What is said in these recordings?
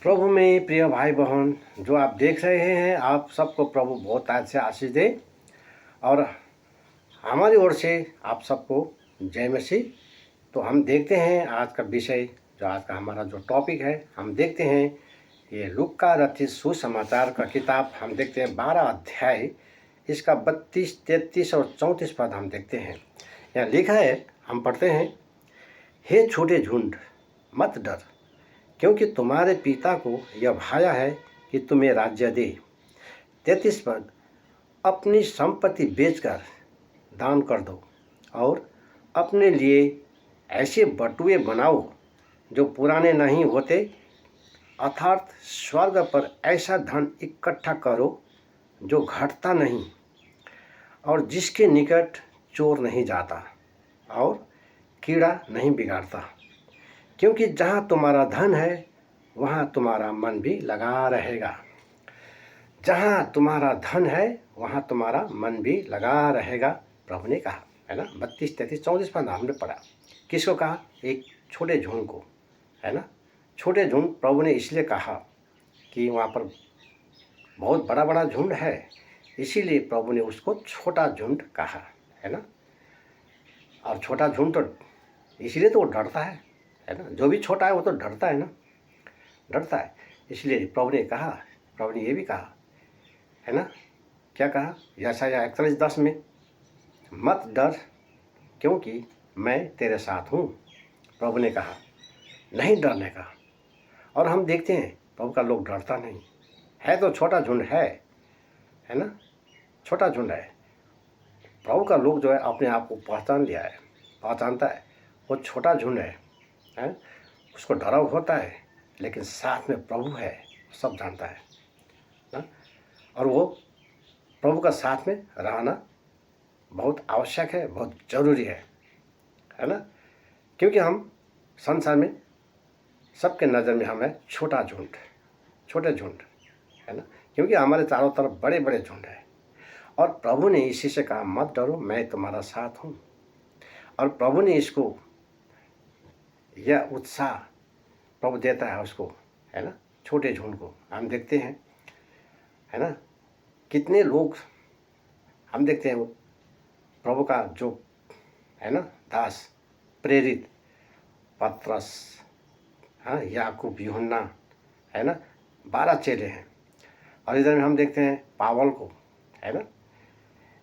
प्रभु में प्रिय भाई बहन जो आप देख रहे हैं, आप सबको प्रभु बहुत आज से आशीष दे। और हमारी ओर से आप सबको जय मसीह। तो हम देखते हैं आज का विषय, जो आज का हमारा जो टॉपिक है, हम देखते हैं ये लूका रचित सुसमाचार का किताब। हम देखते हैं 12 अध्याय, इसका 32, 33 और 34 पद हम देखते हैं। यहाँ लिखा है, हम पढ़ते हैं। हे छोटे झुंड, मत डर, क्योंकि तुम्हारे पिता को यह भाया है कि तुम्हें राज्य दे। 33 पद, अपनी संपत्ति बेचकर दान कर दो और अपने लिए ऐसे बटुए बनाओ जो पुराने नहीं होते, अर्थात स्वर्ग पर ऐसा धन इकट्ठा करो जो घटता नहीं और जिसके निकट चोर नहीं जाता और कीड़ा नहीं बिगाड़ता। क्योंकि जहाँ तुम्हारा धन है वहाँ तुम्हारा मन भी लगा रहेगा। जहाँ तुम्हारा धन है वहाँ तुम्हारा मन भी लगा रहेगा, प्रभु ने कहा, है ना। 32, 33, 34 पद हमने पढ़ा। किसको कहा? एक छोटे झुंड को, है ना। छोटे झुंड प्रभु ने इसलिए कहा कि वहाँ पर बहुत बड़ा बड़ा झुंड है, इसीलिए प्रभु ने उसको छोटा झुंड कहा, है ना। और छोटा झुंड तो इसीलिए तो वो डरता है ना। जो भी छोटा है वो तो डरता है ना, डरता है। इसलिए प्रभु ने कहा, प्रभु ने ये भी कहा, है ना। क्या कहा? यशायाह 41:10 में, मत डर क्योंकि मैं तेरे साथ हूँ। प्रभु ने कहा नहीं डरने का। और हम देखते हैं प्रभु का लोग डरता नहीं है। तो छोटा झुंड है ना, छोटा झुंड है। प्रभु का लोग जो है अपने आप को पहचान लिया है, पहचानता है वो छोटा झुंड है। उसको डरा होता है, लेकिन साथ में प्रभु है, सब जानता है ना। और वो प्रभु का साथ में रहना बहुत आवश्यक है, बहुत ज़रूरी है ना। क्योंकि हम संसार में सबके नज़र में हमें छोटा झुंड, छोटे झुंड, है ना। क्योंकि हमारे चारों तरफ बड़े बड़े झुंड है। और प्रभु ने इसी से कहा, मत डरो, मैं तुम्हारा साथ हूँ। और प्रभु ने इसको, यह उत्साह प्रभु देता है उसको, है ना, छोटे झुंड को। हम देखते हैं, है ना, कितने लोग हम देखते हैं प्रभु का जो है ना दास, प्रेरित, पतरस, हाँ, याकूब, यूहन्ना, है ना, 12 चेले हैं। और इधर में हम देखते हैं पावल को, है ना।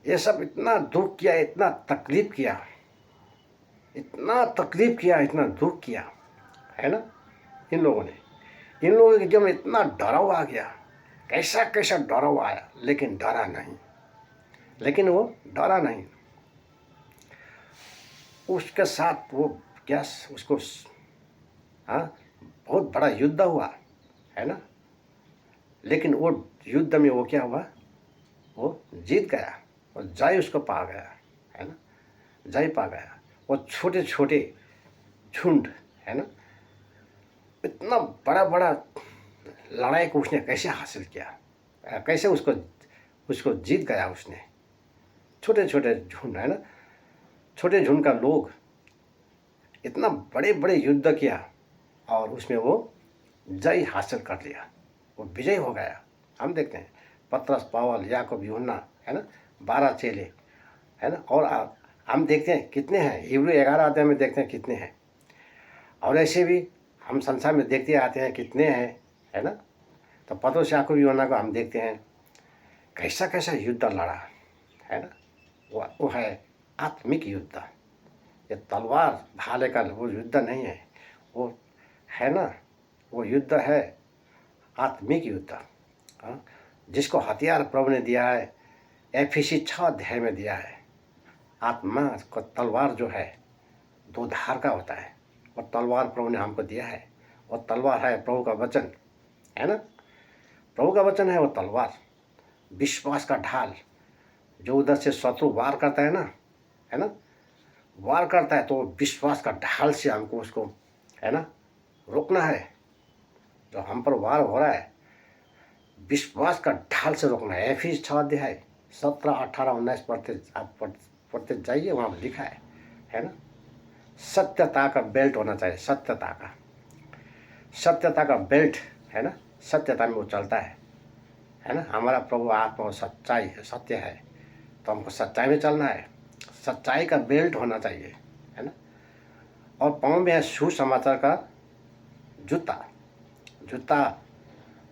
ये सब इतना दुख किया, इतना तकलीफ किया, इतना तकलीफ किया, इतना दुख किया, है ना। इन लोगों के जब इतना डराव आ गया, कैसा कैसा डराव आया, लेकिन डरा नहीं, लेकिन वो डरा नहीं। उसके साथ वो क्या, उसको, हाँ, बहुत बड़ा युद्ध हुआ, है ना। लेकिन वो युद्ध में वो क्या हुआ, वो जीत गया और जय उसको पा गया, है ना, जय पा गया। वो छोटे छोटे झुंड, है ना, इतना बड़ा बड़ा लड़ाई को उसने कैसे हासिल किया, कैसे उसको जीत गया उसने। छोटे छोटे झुंड, है ना, छोटे झुंड का लोग इतना बड़े बड़े युद्ध किया और उसमें वो जय हासिल कर लिया, वो विजय हो गया। हम देखते हैं पतरस, पावल, याकूब, यूहन्ना, है ना, 12 चेले, है ना। और हम देखते हैं कितने हैं, हिब्रू 11 अध्याय में देखते हैं कितने हैं। और ऐसे भी हम संसार में देखते आते हैं कितने हैं, है ना। तो पतरस, याकूब, यूहन्ना को हम देखते हैं कैसा कैसा युद्ध लड़ा, है ना। वो है आत्मिक युद्ध। ये तलवार भाले का वो युद्ध नहीं है, वो है ना, वो युद्ध है आत्मिक युद्ध, हाँ, जिसको हथियार प्रभु ने दिया है, एफिसी 6 अध्याय में दिया है। आत्मा को तलवार जो है 2 धार का होता है, और तलवार प्रभु ने हमको दिया है। और तलवार है प्रभु का वचन, है ना। प्रभु का वचन है वो तलवार, विश्वास का ढाल। जो उधर से शत्रु वार करता है ना, है ना, वार करता है, तो विश्वास का ढाल से हमको उसको, है ना, रोकना है। जो हम पर वार हो रहा है, विश्वास का ढाल से रोकना है। एफिस 6 अध्याय 17, 18, 19 पढ़ते, आप पढ़ते जाइए, वहाँ लिखा है ना। सत्यता का बेल्ट होना चाहिए, सत्यता का बेल्ट है ना, सत्यता में वो चलता है ना। हमारा प्रभु आत्मा और सच्चाई है, सत्य है, तो हमको सच्चाई में चलना है। सच्चाई का बेल्ट होना चाहिए, है ना। और पाँव में है सुसमाचार का जूता। जूता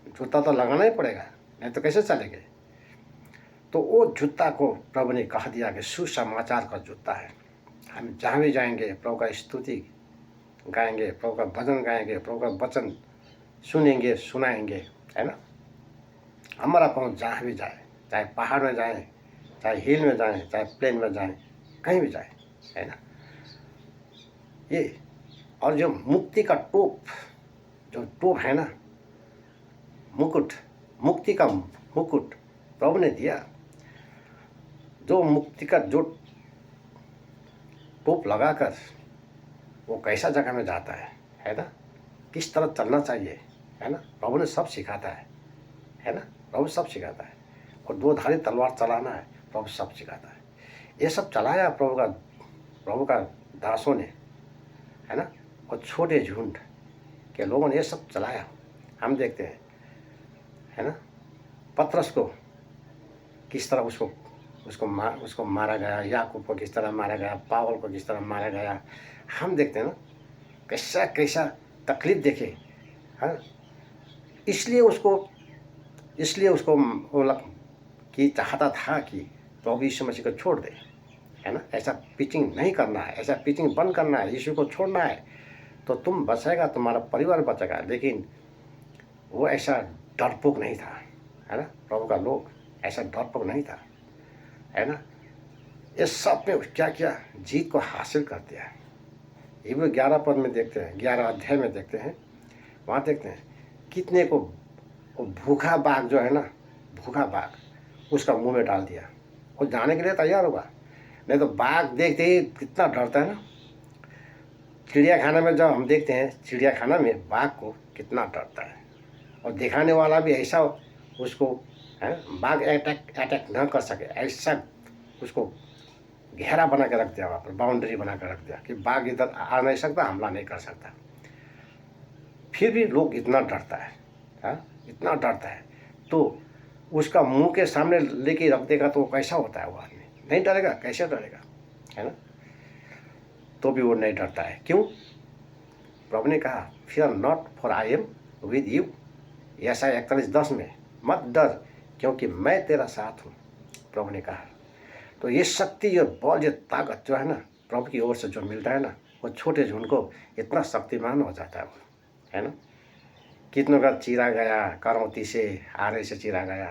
जूता तो लगाना ही पड़ेगा, नहीं तो कैसे चलेंगे। तो वो जूता को प्रभु ने कह दिया कि सुसमाचार का जूता है। हम जहाँ भी जाएंगे प्रभु का स्तुति गाएंगे, प्रभु का भजन गाएंगे, प्रभु का वचन सुनेंगे, सुनाएंगे, है ना। हमारा पाँव जहाँ भी जाए, चाहे पहाड़ में जाए, चाहे हिल में जाए, चाहे प्लेन में जाए, कहीं भी जाए, है ना। ये और जो मुक्ति का टोप, जो टोप है ना, मुकुट, मुक्ति का मुकुट प्रभु ने दिया। जो मुक्ति का जो टोप लगाकर वो कैसा जगह में जाता है ना, किस तरह चलना चाहिए, है ना। प्रभु ने सब सिखाता है ना। प्रभु सब सिखाता है। और दो धारी तलवार चलाना है, प्रभु सब सिखाता है। ये सब चलाया प्रभु का दासों ने, है ना। और छोटे झुंड के लोगों ने ये सब चलाया। हम देखते हैं, है ना, पतरस को किस तरह उसको मारा गया, याकूब को किस तरह मारा गया, पावल को किस तरह मारा गया। हम देखते हैं ना, कैसा कैसा तकलीफ देखे, हाँ। इसलिए उसको वो कि चाहता था कि प्रभु यीशु मसीह को छोड़ दे, है ना। ऐसा पिचिंग नहीं करना है, ऐसा पिचिंग बंद करना है, यीशु को छोड़ना है, तो तुम बचेगा, तुम्हारा परिवार बचेगा। लेकिन वो ऐसा डरपोक नहीं था, है ना। प्रभु का लोग ऐसा डरपोक नहीं था, है ना। ये सब में क्या क्या जीत को हासिल करते हैं। इब्री 11 पद में देखते हैं, 11 अध्याय में देखते हैं, वहाँ देखते हैं कितने को वो भूखा बाघ जो है ना, भूखा बाघ उसका मुंह में डाल दिया। वो जाने के लिए तैयार होगा, नहीं तो बाघ देखते ही कितना डरता है ना। चिड़ियाखाना में जब हम देखते हैं, चिड़ियाखाना में बाघ को कितना डरता है, और दिखाने वाला भी ऐसा उसको, है, बाघ अटैक न कर सके, ऐसा उसको घेरा बना के रख दिया, वहाँ पर बाउंड्री बना कर रख दिया कि बाघ इधर आ नहीं सकता, हमला नहीं कर सकता। फिर भी लोग इतना डरता है, हाँ, इतना डरता है। तो उसका मुंह के सामने लेके रख देगा तो कैसा होता है, वो आदमी नहीं डरेगा, कैसे डरेगा, है ना। तो भी वो नहीं डरता है। क्यों? प्रभु ने कहा, fear not for I am with you. यशायाह 41:10 में, मत डर क्योंकि मैं तेरा साथ हूँ, प्रभु ने कहा। तो ये शक्ति, ये बल, ये ताकत जो है ना, प्रभु की ओर से जो मिलता है ना, वो छोटे झुंड को इतना शक्तिमान हो जाता है वो, है ना। कितनों का चीरा गया, करौती से, आरे से चीरा गया,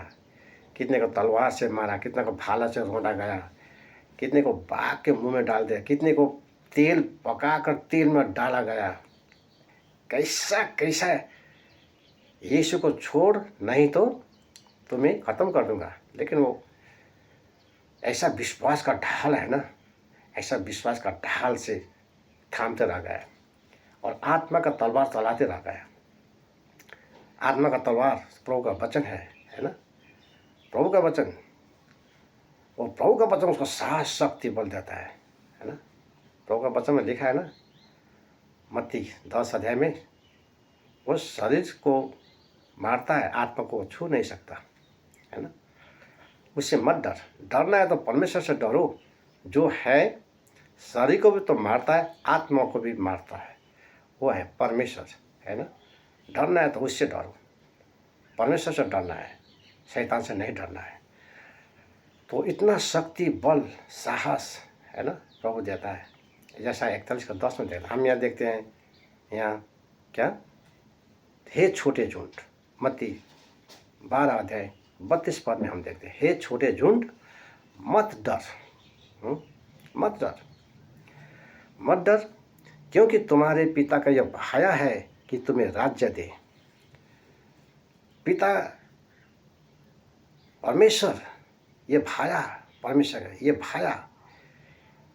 कितने को तलवार से मारा, कितने को भाला से रोंदा गया, कितने को बाघ के मुंह में डाल दिया, कितने को तेल पकाकर तेल में डाला गया। कैसा कैसा यीशु को छोड़, नहीं तो तुम्हें ख़त्म कर दूंगा। लेकिन वो ऐसा विश्वास का ढाल है ना, ऐसा विश्वास का ढाल से थामते रह गया और आत्मा का तलवार चलाते रह गया। आत्मा का तलवार प्रभु का वचन है ना, प्रभु का वचन। और प्रभु का वचन उसको साहस शक्ति बल देता है ना। प्रभु का वचन में लिखा है ना, मत्ती 10 अध्याय में, वो शरीर को मारता है, आत्मा को छू नहीं सकता, है ना। उससे मत डर। डरना है तो परमेश्वर से डरो, जो है शरीर को भी तो मारता है, आत्मा को भी मारता है, वो है परमेश्वर, है ना। डरना है तो उससे डरो, परमेश्वर से डरना है, शैतान से नहीं डरना है। तो इतना शक्ति, बल, साहस, है ना, प्रभु देता है। जैसा 41:10 में देता। हम यहाँ देखते हैं, यहाँ क्या, हे छोटे झुंड, मत्ती 12 अध्याय 32 पद में हम देखते हैं, हे छोटे झुंड मत डर, मत डर, मत डर, क्योंकि तुम्हारे पिता का यह भाया है कि तुम्हें राज्य दे। पिता परमेश्वर, ये भाया परमेश्वर है, ये भाया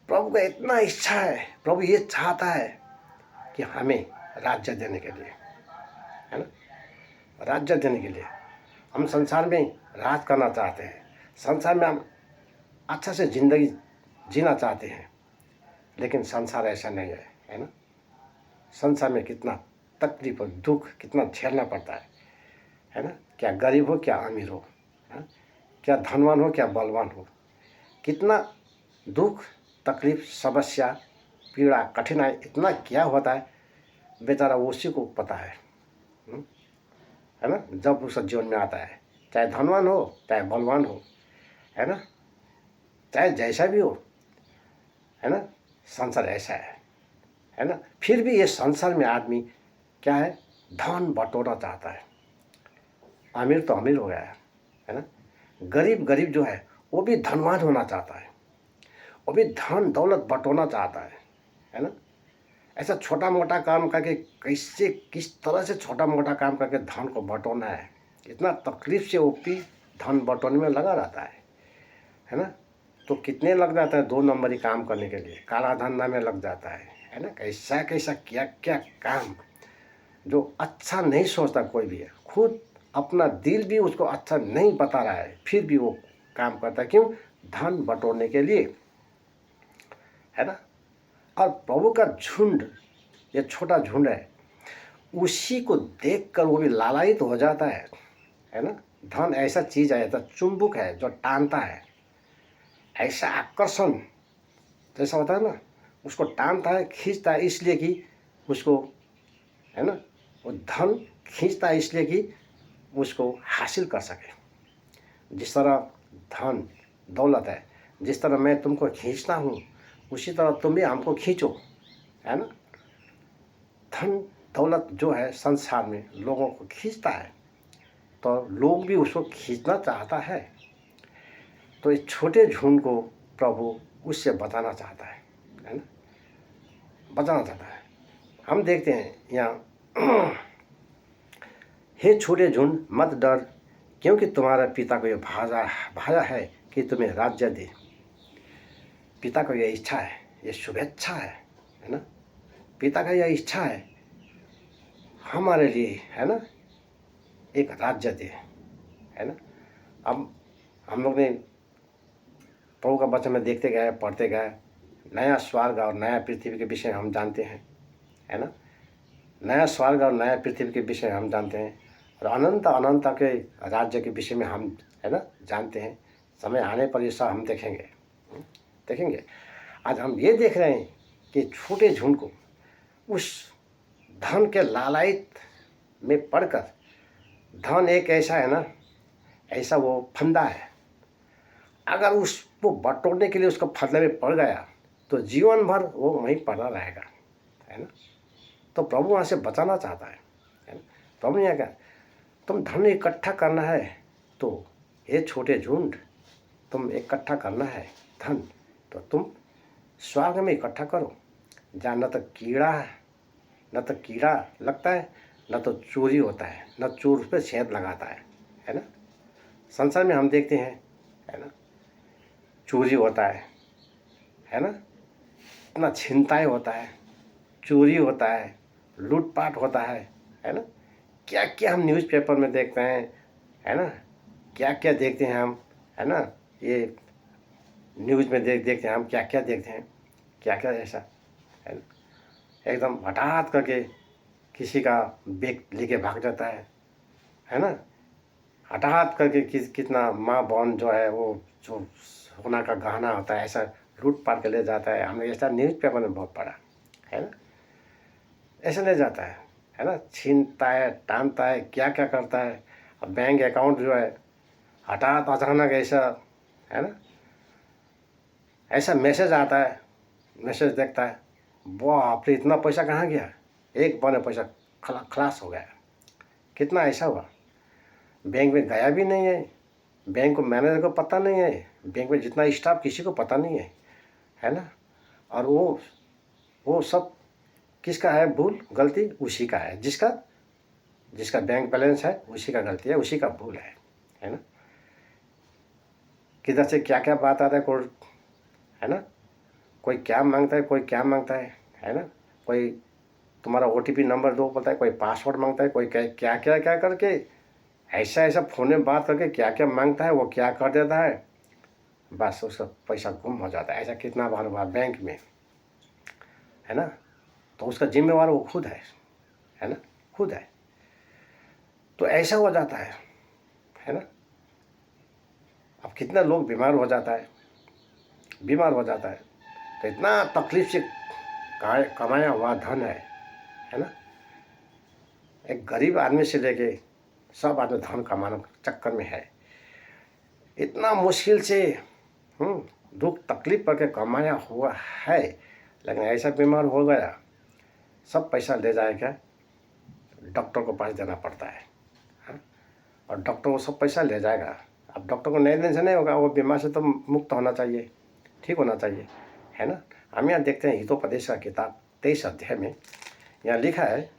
प्रभु का इतना इच्छा है, प्रभु ये चाहता है कि हमें राज्य देने के लिए, है ना, राज्य देने के लिए। हम संसार में राज करना चाहते हैं, संसार में हम अच्छा से ज़िंदगी जीना चाहते हैं, लेकिन संसार ऐसा नहीं है ना। संसार में कितना तकलीफ और दुख कितना झेलना पड़ता है, है ना, क्या गरीब हो क्या अमीर हो, है? क्या धनवान हो क्या बलवान हो, कितना दुख तकलीफ समस्या पीड़ा कठिनाई इतना क्या होता है बेचारा उसी को पता है। हम्म, है ना, जब उसका जीवन में आता है, चाहे धनवान हो चाहे बलवान हो, है ना, चाहे जैसा भी हो, है ना, संसार ऐसा है ना। फिर भी ये संसार में आदमी क्या है, धन बटोरना चाहता है। अमीर तो अमीर हो गया है ना, गरीब गरीब जो है वो भी धनवान होना चाहता है, वो भी धन दौलत बटोरना चाहता है ना। ऐसा छोटा मोटा काम करके कैसे किस तरह से छोटा मोटा काम करके धन को बटोरना है, इतना तकलीफ से वो भी धन बटोरने में लगा रहता है ना। तो कितने लग जाता है 2 नंबरी काम करने के लिए, काला धंधा में लग जाता है ना। कैसा कैसा क्या क्या काम जो अच्छा नहीं सोचता कोई भी है, खुद अपना दिल भी उसको अच्छा नहीं बता रहा है, फिर भी वो काम करता है। क्यों? धन बटोरने के लिए, है ना। और प्रभु का झुंड, ये छोटा झुंड है, उसी को देखकर वो भी लालायित हो जाता है ना। धन ऐसा चीज़ है, ऐसा चुंबक है जो टानता है, ऐसा आकर्षण जैसा होता है ना, उसको टानता है खींचता है, इसलिए कि उसको, है ना, वो धन खींचता है इसलिए कि उसको हासिल कर सके। जिस तरह धन दौलत है, जिस तरह मैं तुमको खींचता हूँ उसी तरह तुम भी हमको खींचो, है ना। धन दौलत जो है संसार में लोगों को खींचता है, तो लोग भी उसको खींचना चाहता है। तो इस छोटे झुंड को प्रभु उससे बचाना चाहता है ना, बचाना चाहता है। हम देखते हैं यहाँ हे छोटे झुंड मत डर, क्योंकि तुम्हारा पिता को यह भाया है कि तुम्हें राज्य दे। पिता को यह इच्छा है, ये शुभेच्छा है ना। पिता का यह इच्छा है हमारे लिए, है ना, एक राज्य दे, है ना। अब हम लोग ने प्रभु का वचन में देखते गए, पढ़ते गए, नया स्वर्ग और नया पृथ्वी के विषय हम जानते हैं, है ना। नया स्वर्ग और नया पृथ्वी के विषय हम जानते हैं, और अनंत अनंत के राज्य के विषय में हम, है ना, जानते हैं। समय आने पर ये सब हम देखेंगे। आज हम ये देख रहे हैं कि छोटे झुंड को उस धन के लालायित में पड़कर, धन एक ऐसा है ना, ऐसा वो फंदा है, अगर उसको बटोरने के लिए उसको फंदे में पड़ गया तो जीवन भर वो वहीं पड़ा रहेगा, है ना। तो प्रभु वहाँ से बचाना चाहता है ना। प्रभु ने क्या, तुम धन इकट्ठा करना है तो ये छोटे झुंड, तुम इकट्ठा करना है धन, तो तुम स्वर्ग में इकट्ठा करो, जहाँ न तो कीड़ा लगता है, न तो चोरी होता है, न चोर उस पर छेद लगाता है ना। संसार में हम देखते हैं, है ना, चोरी होता है ना, इतना छिनताई होता है, चोरी होता है, लूटपाट होता है ना। क्या क्या हम न्यूज़पेपर में देखते हैं, है ना, क्या क्या देखते हैं हम, है ना। ये न्यूज़ में देखते हैं हम, क्या क्या देखते हैं, क्या क्या ऐसा, है ना। एकदम हठात करके किसी का बैग लेके भाग जाता है ना। हठात करके कितना माँ बहन जो है वो जो सोना का गहना होता है ऐसा लूट पाट के ले जाता है। हमने ऐसा न्यूज़पेपर में बहुत पढ़ा, है ना। ऐसे ले जाता है ना, छीनता है, टानता है, क्या क्या करता है। अब बैंक अकाउंट जो है हठात अचानक ऐसा, है ना, ऐसा मैसेज आता है, मैसेज देखता है, बाप रे इतना पैसा कहाँ गया, एक बार में पैसा खलास हो गया। कितना ऐसा हुआ, बैंक में गया भी नहीं है, बैंक को मैनेजर को पता नहीं है, बैंक में जितना स्टाफ किसी को पता नहीं है ना। और वो सब किसका है, भूल गलती उसी का है, जिसका बैंक बैलेंस है उसी का गलती है, उसी का भूल है ना। किधर से क्या क्या बात आता है, कोई, है ना, कोई क्या मांगता है, कोई क्या मांगता है ना। कोई तुम्हारा OTP नंबर दो बोलता है, कोई पासवर्ड मांगता है, कोई क्या क्या क्या करके ऐसा ऐसा फ़ोन में बात करके क्या क्या मांगता है, वो क्या कर देता है, बस उसका पैसा गुम हो जाता है। ऐसा कितना बार हुआ बैंक में, है ना। तो उसका जिम्मेवार वो खुद है ना, खुद है। तो ऐसा हो जाता है ना। अब कितना लोग बीमार हो जाता है, तो इतना तकलीफ से कमाया हुआ धन है ना। एक गरीब आदमी से लेके सब आदमी धन कमाने के चक्कर में है, इतना मुश्किल से दुख तकलीफ करके कमाया हुआ है, लेकिन ऐसा बीमार हो गया, सब पैसा ले जाएगा डॉक्टर को पास देना पड़ता है। हाँ? और डॉक्टर वो सब पैसा ले जाएगा। अब डॉक्टर को नए दिन से नहीं होगा, वो बीमार से तो मुक्त होना चाहिए, ठीक होना चाहिए, है ना। हम यहाँ देखते हैं हितोपदेश का किताब 23 अध्याय में यहाँ लिखा है,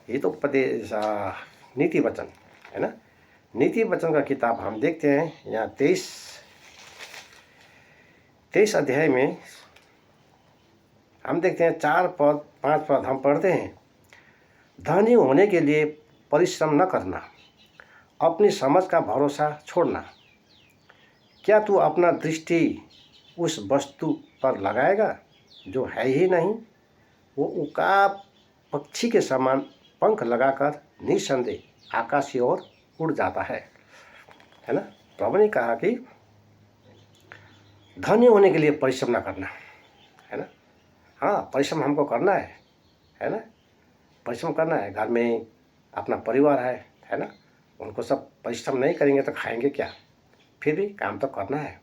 हितोपदेश नीति वचन, है ना, नीति वचन का किताब हम देखते हैं यहाँ 23 अध्याय में हम देखते हैं 4 पद 5 पद हम पढ़ते हैं। धनी होने के लिए परिश्रम न करना, अपनी समझ का भरोसा छोड़ना। क्या तू अपना दृष्टि उस वस्तु पर लगाएगा जो है ही नहीं? वो उकाब पक्षी के समान पंख लगाकर निसंदेह आकाश की ओर उड़ जाता है ना। प्रभु ने कहा कि धनी होने के लिए परिश्रम ना करना, है ना। हाँ, परिश्रम हमको करना है ना, परिश्रम करना है। घर में अपना परिवार है ना, उनको सब परिश्रम नहीं करेंगे तो खाएंगे क्या? फिर भी काम तो करना है।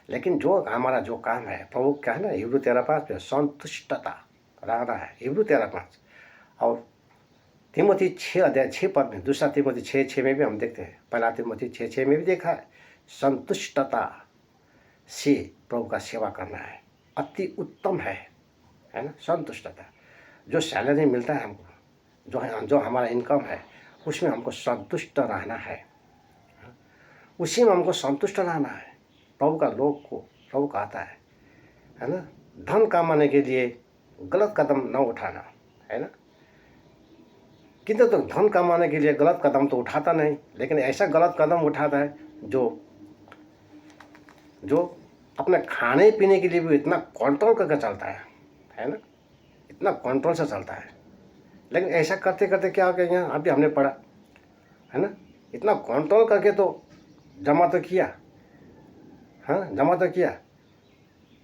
लेकिन जो हमारा जो काम है, प्रभु क्या है ना, हिब्रू 13:5 में संतुष्टता रहना है, हिब्रू 13:5। और तिमोथी 6 अध्याय 6 पद में, दूसरा तिमोथी 6:6 में भी हम देखते हैं, पहला तिमोथी 6:6 में भी देखा है, संतुष्टता से प्रभु का सेवा करना है, अति उत्तम है ना। संतुष्टता, जो सैलरी मिलता है हमको, जो हमारा इनकम है, उसमें हमको संतुष्ट रहना है, उसी में हमको संतुष्ट रहना है। प्रभु का लोग को प्रभु कहता है ना, धन कमाने के लिए गलत कदम न उठाना, है ना। किंतु तो धन कमाने के लिए गलत कदम तो उठाता नहीं, लेकिन ऐसा गलत कदम उठाता है जो अपने खाने पीने के लिए भी इतना कंट्रोल करके चलता है ना, इतना कंट्रोल से चलता है। लेकिन ऐसा करते करते क्या हो गया, यहाँ अभी हमने पढ़ा है ना, इतना कंट्रोल करके तो जमा तो किया, हाँ जमा तो किया,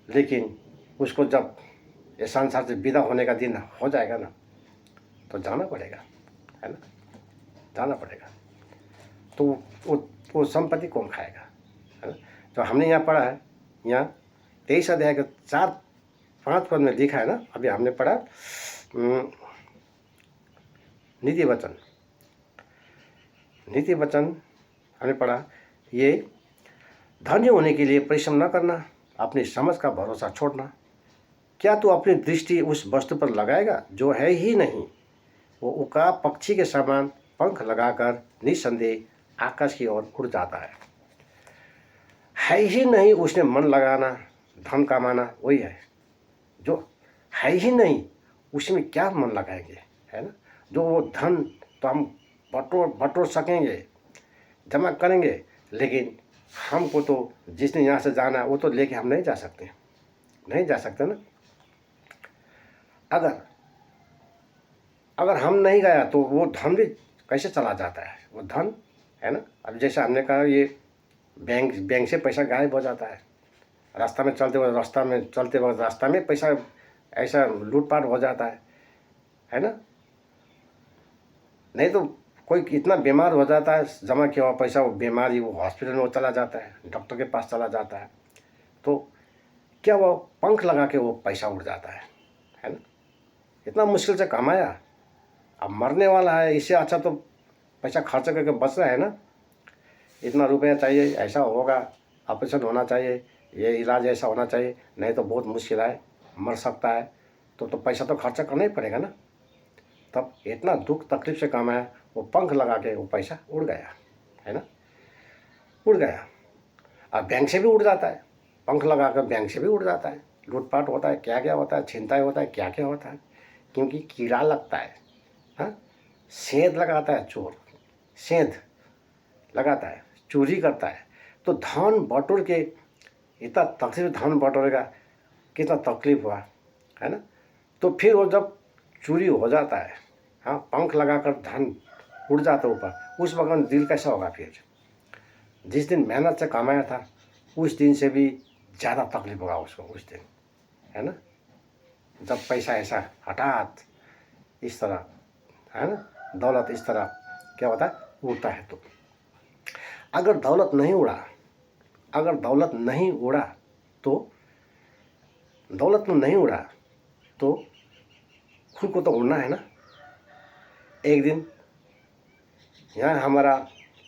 लेकिन उसको जब ये संसार से विदा होने का दिन हो जाएगा ना, तो जाना पड़ेगा, है ना, जाना पड़ेगा। तो वो संपत्ति कौन खाएगा, है ना। तो हमने यहाँ पढ़ा है, यहाँ 23 अध्याय के 4-5 पद में लिखा है ना, अभी हमने पढ़ा नीति वचन हमने पढ़ा, ये धन्य होने के लिए परिश्रम न करना, अपनी समझ का भरोसा छोड़ना। क्या तू अपनी दृष्टि उस वस्तु पर लगाएगा जो है ही नहीं? वो उकाब पक्षी के समान पंख लगाकर निसंदेह आकाश की ओर उड़ जाता है ही नहीं। उसने मन लगाना, धन कमाना, वही है जो है ही नहीं, उसमें क्या मन लगाएंगे, है ना। जो वो धन तो हम बटोर सकेंगे, जमा करेंगे, लेकिन हमको तो जिसने यहाँ से जाना वो तो लेके हम नहीं जा सकते ना। अगर हम नहीं गया तो वो धन भी कैसे चला जाता है, वो धन, है ना। अब जैसे हमने कहा, ये बैंक से पैसा गायब हो जाता है, रास्ता में चलते वक्त रास्ता में पैसा ऐसा लूटपाट हो जाता है ना। नहीं तो कोई इतना बीमार हो जाता है, जमा किया हुआ पैसा, वो बीमारी, वो हॉस्पिटल में वो चला जाता है, डॉक्टर के पास चला जाता है, तो क्या वो पंख लगा के वो पैसा उड़ जाता है ना। इतना मुश्किल से कमाया, अब मरने वाला है, इससे अच्छा तो पैसा खर्च करके बच रहा है ना। इतना रुपया चाहिए, ऐसा होगा, ऑपरेशन होना चाहिए, ये इलाज ऐसा होना चाहिए, नहीं तो बहुत मुश्किल है, मर सकता है, तो पैसा तो खर्चा करना ही पड़ेगा ना। तब इतना दुख तकलीफ से कमाया, वो पंख लगा के वो पैसा उड़ गया, है ना, उड़ गया। अब बैंक से भी उड़ जाता है, पंख लगा कर बैंक से भी उड़ जाता है, लूटपाट होता है, क्या क्या होता है, छिनताई होता है, क्या क्या होता है, क्योंकि कीड़ा लगता है, हाँ, सेंध लगाता है, चोर सेंध लगाता है, चोरी करता है, तो धन बटोर के इतना तकलीफ, धन बटोरेगा, कितना तकलीफ हुआ, है ना। तो फिर वो जब चोरी हो जाता है, हाँ, पंख लगाकर धन उड़ जाता ऊपर, उस वक्त दिल कैसा होगा फिर? जिस दिन मेहनत से कमाया था उस दिन से भी ज़्यादा तकलीफ होगा उसको उस दिन, है ना। जब पैसा ऐसा हठात इस तरह, है ना, दौलत इस तरह क्या होता है, उड़ता है। तो अगर दौलत नहीं उड़ा, अगर दौलत नहीं उड़ा तो दौलत में नहीं उड़ा तो खुद को तो उड़ना है ना। एक दिन यहाँ हमारा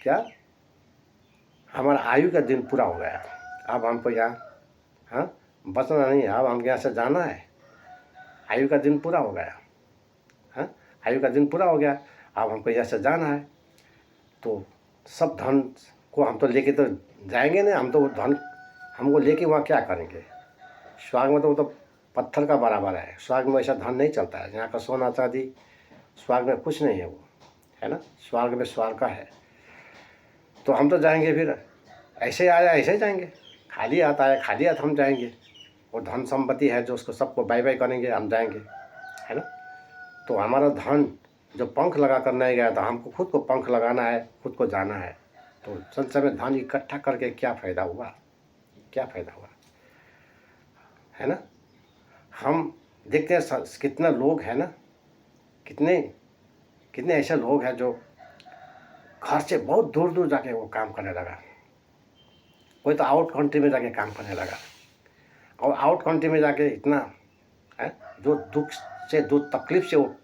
क्या, हमारा आयु का दिन पूरा हो गया। अब हमको यहाँ हाँ बचना नहीं है, अब हम यहाँ से जाना है। आयु का दिन पूरा हो गया, हाँ आयु का दिन पूरा हो गया, अब हमको यहाँ से जाना है। तो सब धन को हम तो लेके तो जाएंगे नहीं, हम तो वो धन हमको लेके वहाँ क्या करेंगे? स्वर्ग में तो वो तो पत्थर का बराबर है, स्वर्ग में ऐसा धन नहीं चलता है। यहाँ का सोना चांदी स्वर्ग में कुछ नहीं है वो, है ना। स्वर्ग में स्वर्ग का है। तो हम तो जाएंगे फिर ऐसे आया ऐसे जाएंगे, खाली हाथ आया खाली हाथ हम जाएंगे। वो धन संपत्ति है जो उसको सबको बाय बाय करेंगे, हम जाएंगे, है ना। तो हमारा धन जो पंख लगा कर नहीं गया था, हमको खुद को पंख लगाना है, खुद को जाना है। तो संचय में धन इकट्ठा करके क्या फ़ायदा हुआ? क्या फ़ायदा हुआ, है ना। हम देखते हैं कितना लोग हैं ना, कितने कितने ऐसे लोग हैं जो घर से बहुत दूर दूर जाके वो काम करने लगा। कोई तो आउट कंट्री में जाके काम करने लगा, और आउट कंट्री में जाके इतना है जो दुख से जो तकलीफ से वो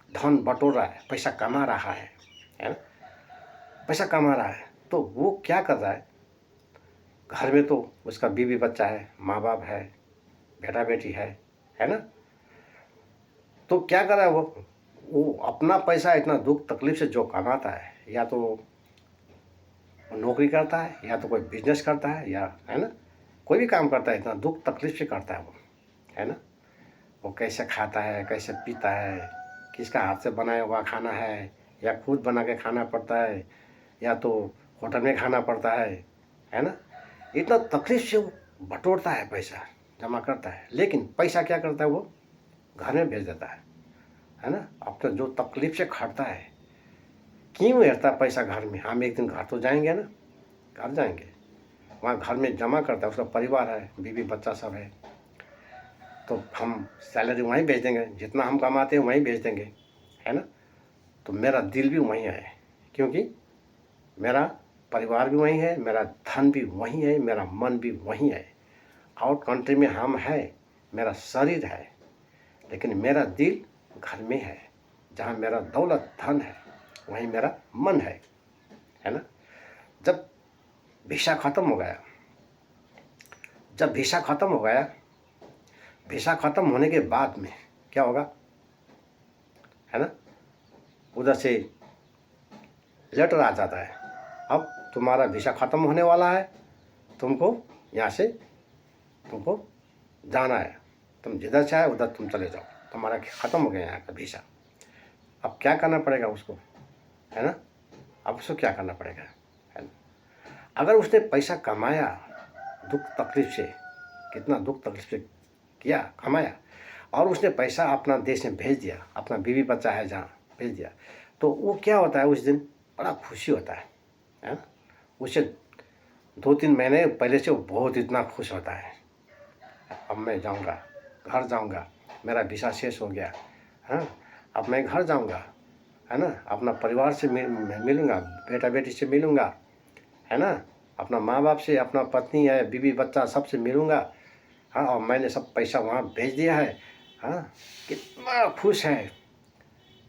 धन बटोर रहा है, पैसा कमा रहा है ना, पैसा कमा रहा है। तो वो क्या कर रहा है? घर में तो उसका बीवी बच्चा है, माँ बाप है, बेटा बेटी है ना। तो क्या कर रहा है वो अपना पैसा इतना दुख तकलीफ से जो कमाता है, या तो नौकरी करता है या तो कोई बिजनेस करता है, या है ना कोई भी काम करता है, इतना दुख तकलीफ से करता है वो, है ना। वो कैसे खाता है, कैसे पीता है, किसका हाथ से बनाया हुआ खाना है, या खुद बना के खाना पड़ता है, या तो होटल में खाना पड़ता है ना। इतना तकलीफ से वो बटोरता है, पैसा जमा करता है, लेकिन पैसा क्या करता है वो घर में भेज देता है ना। अब तो जो तकलीफ से खटता है, क्यों रहता पैसा घर में? हम एक दिन घर तो जाएंगे ना, घर जाएंगे, वहाँ घर में जमा करता है, उसका परिवार है, बीवी बच्चा सब है। तो हम सैलरी वहीं भेज देंगे, जितना हम कमाते हैं वहीं भेज देंगे, है ना। तो मेरा दिल भी वहीं है, क्योंकि मेरा परिवार भी वहीं है, मेरा धन भी वहीं है, मेरा मन भी वहीं है। आउट कंट्री में हम है, मेरा शरीर है, लेकिन मेरा दिल घर में है। जहाँ मेरा दौलत धन है वहीं मेरा मन है ना। जब वीसा ख़त्म हो गया, जब वीसा ख़त्म हो गया, वीसा ख़त्म होने के बाद में क्या होगा, है ना, उधर से लेटर आ जाता है, अब तुम्हारा वीसा ख़त्म होने वाला है, तुमको यहाँ से तुमको जाना है, तुम जिधर से आए उधर तुम चले जाओ, तुम्हारा ख़त्म हो गया यहाँ का वीसा। अब क्या करना पड़ेगा उसको, है ना। अब उसको क्या करना पड़ेगा, है ना। अगर उसने पैसा कमाया दुख तकलीफ से, कितना दुख तकलीफ से किया कमाया, और उसने पैसा अपना देश में भेज दिया, अपना बीवी बच्चा है जहाँ भेज दिया, तो वो क्या होता है उस दिन बड़ा खुशी होता है ना। उससे 2-3 महीने पहले से वो बहुत इतना खुश होता है, अब मैं जाऊँगा, घर जाऊँगा, मेरा वीसा शेष हो गया, हाँ अब मैं घर जाऊँगा, है ना, अपना परिवार से मिलूँगा, बेटा बेटी से मिलूँगा, है ना, अपना माँ बाप से, अपना पत्नी है, बीवी बच्चा सबसे मिलूँगा, हाँ और मैंने सब पैसा वहाँ भेज दिया है, हाँ कितना खुश है।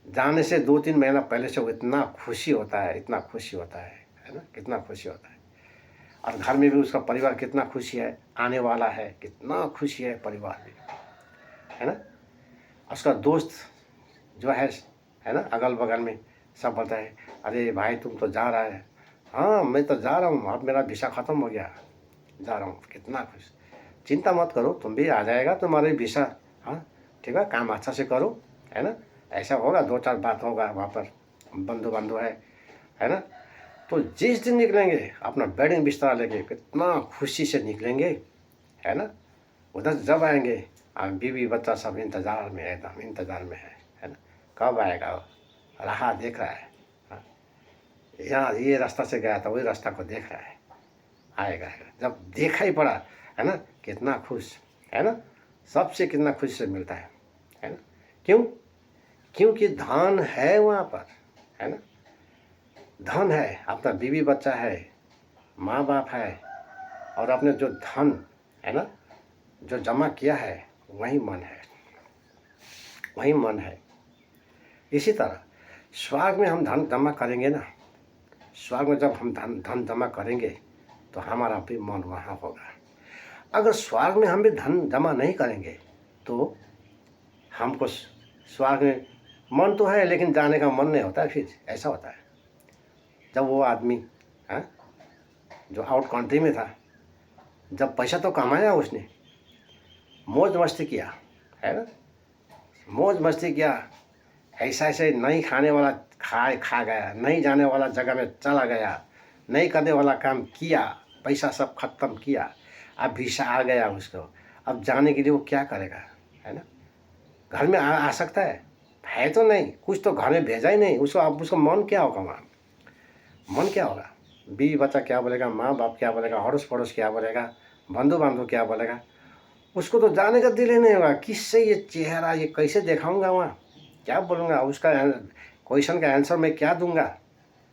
जाने से 2-3 महीना पहले से वो इतना खुशी होता है, इतना खुशी होता है ना, कितना खुशी होता है। और घर में भी उसका परिवार कितना खुशी है, आने वाला है, कितना खुशी है परिवार में, है ना। उसका दोस्त जो है ना, अगल बगल में सब बोलता है, अरे भाई तुम तो जा रहा है, हाँ मैं तो जा रहा हूँ, अब मेरा वीसा ख़त्म हो गया, जा रहा हूँ, कितना खुश। चिंता मत करो, तुम भी आ जाएगा तुम्हारे वीसा, हाँ ठीक है, काम अच्छा से करो, है ना। ऐसा होगा 2-4 बात होगा वहाँ पर, बंधु बांधव है ना। तो जिस दिन निकलेंगे अपना बेडिंग बिस्तरा लेके कितना खुशी से निकलेंगे, है ना। उधर जब आएंगे बीवी बच्चा सब इंतज़ार में है, एकदम इंतज़ार में है ना, कब आएगा, राह देख रहा है, हाँ यहाँ ये रास्ता से गया था, वही रास्ता को देख रहा है, आएगा आएगा। जब देखा ही पड़ा, है ना, कितना खुश, है ना, सबसे कितना खुशी से मिलता है ना। क्यों? क्योंकि धन है वहाँ पर, है ना, धन है, अपना बीवी बच्चा है, माँ बाप है, और अपने जो धन है ना, जो जमा किया है, वही मन है, वही मन है। इसी तरह स्वर्ग में हम धन जमा करेंगे ना, स्वर्ग में जब हम धन जमा करेंगे तो हमारा भी मन वहाँ होगा। अगर स्वर्ग में हम भी धन जमा नहीं करेंगे तो हमको स्वर्ग में मन तो है लेकिन जाने का मन नहीं होता है। फिर ऐसा होता है, जब वो आदमी जो आउट कंट्री में था, जब पैसा तो कमाया उसने, मौज मस्ती किया, है ना, मौज मस्ती किया, ऐसा ऐसे नहीं खाने वाला खा गया, नहीं जाने वाला जगह में चला गया, नहीं करने वाला काम किया, पैसा सब खत्म किया। अब वीसा आ गया उसको, अब जाने के लिए वो क्या करेगा, है ना। घर में आ सकता है तो नहीं, कुछ तो घर में भेजा ही नहीं उसको। अब उसका मन क्या होगा वहाँ, मन क्या होगा, बीवी बच्चा क्या बोलेगा, माँ बाप क्या बोलेगा, अड़ोस पड़ोस क्या बोलेगा, बंधु बांधव क्या बोलेगा, उसको तो जाने का दिल ही नहीं होगा। किससे ये चेहरा ये कैसे दिखाऊंगा वहाँ, क्या बोलूँगा, उसका क्वेश्चन का आंसर मैं क्या दूंगा,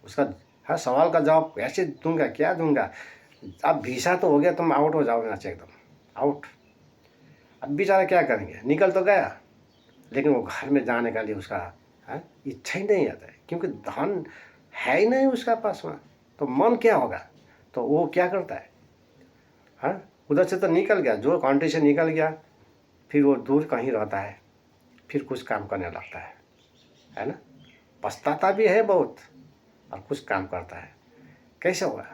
उसका हर सवाल का जवाब कैसे दूंगा, क्या दूंगा। अब वीसा तो हो गया, तुम आउट हो जाओगे ना, एकदम आउट। अब बेचारा क्या करेंगे, निकल तो गया, लेकिन वो घर में जाने का लिए उसका इच्छा ही नहीं आता है, क्योंकि धन है ही नहीं उसका पास में। तो मन क्या होगा, तो वो क्या करता है, उधर से तो निकल गया, जो कंट्री से निकल गया, फिर वो दूर कहीं रहता है, फिर कुछ काम करने लगता है ना, पछताता भी है बहुत और कुछ काम करता है। कैसे होगा,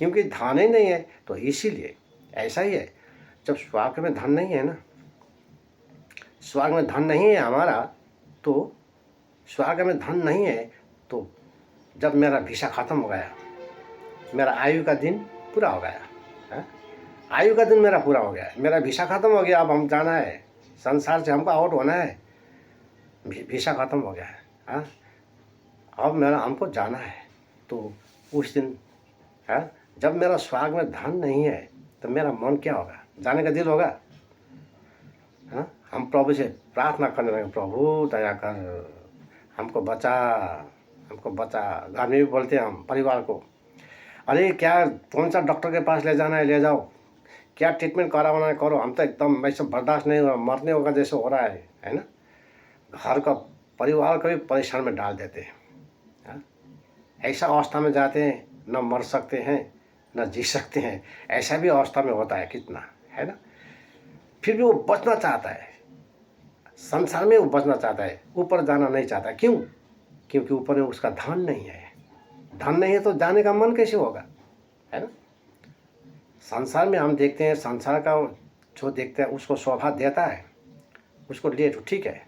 क्योंकि धन ही नहीं है। तो इसीलिए ऐसा ही है, जब स्वर्ग में धन नहीं है ना, स्वर्ग में धन नहीं है हमारा, तो स्वर्ग में धन नहीं है, तो जब मेरा वीसा खत्म हो गया, मेरा आयु का दिन पूरा हो गया, आयु का दिन मेरा पूरा हो गया, मेरा वीसा खत्म हो गया, अब हम जाना है संसार से, हमको आउट होना है, वीसा खत्म हो गया है, अब मेरा हमको जाना है। तो उस दिन जब मेरा स्वर्ग में धन नहीं है तो मेरा मन क्या होगा, जाने का दिल होगा। हम प्रभु से प्रार्थना करने लगे, प्रभु दया कर, हमको बचा, हमको बचा। घर में भी बोलते हैं हम परिवार को, अरे क्या कौन सा डॉक्टर के पास ले जाना है ले जाओ, क्या ट्रीटमेंट कराना है करो, हम तो एकदम ऐसे बर्दाश्त नहीं हो रहा, मरने होगा जैसे हो रहा है ना। घर का परिवार को भी परेशान में डाल देते हैं, ऐसा अवस्था में जाते हैं, न मर सकते हैं न जी सकते हैं, ऐसा भी अवस्था में होता है कितना, है ना। फिर भी वो बचना चाहता है, संसार में वो बचना चाहता है, ऊपर जाना नहीं चाहता। क्यों? क्योंकि ऊपर में उसका धन नहीं है, धन नहीं है तो जाने का मन कैसे होगा, है ना। संसार में हम देखते हैं, संसार का जो देखते हैं उसको शोभा देता है, उसको लिए तो ठीक है,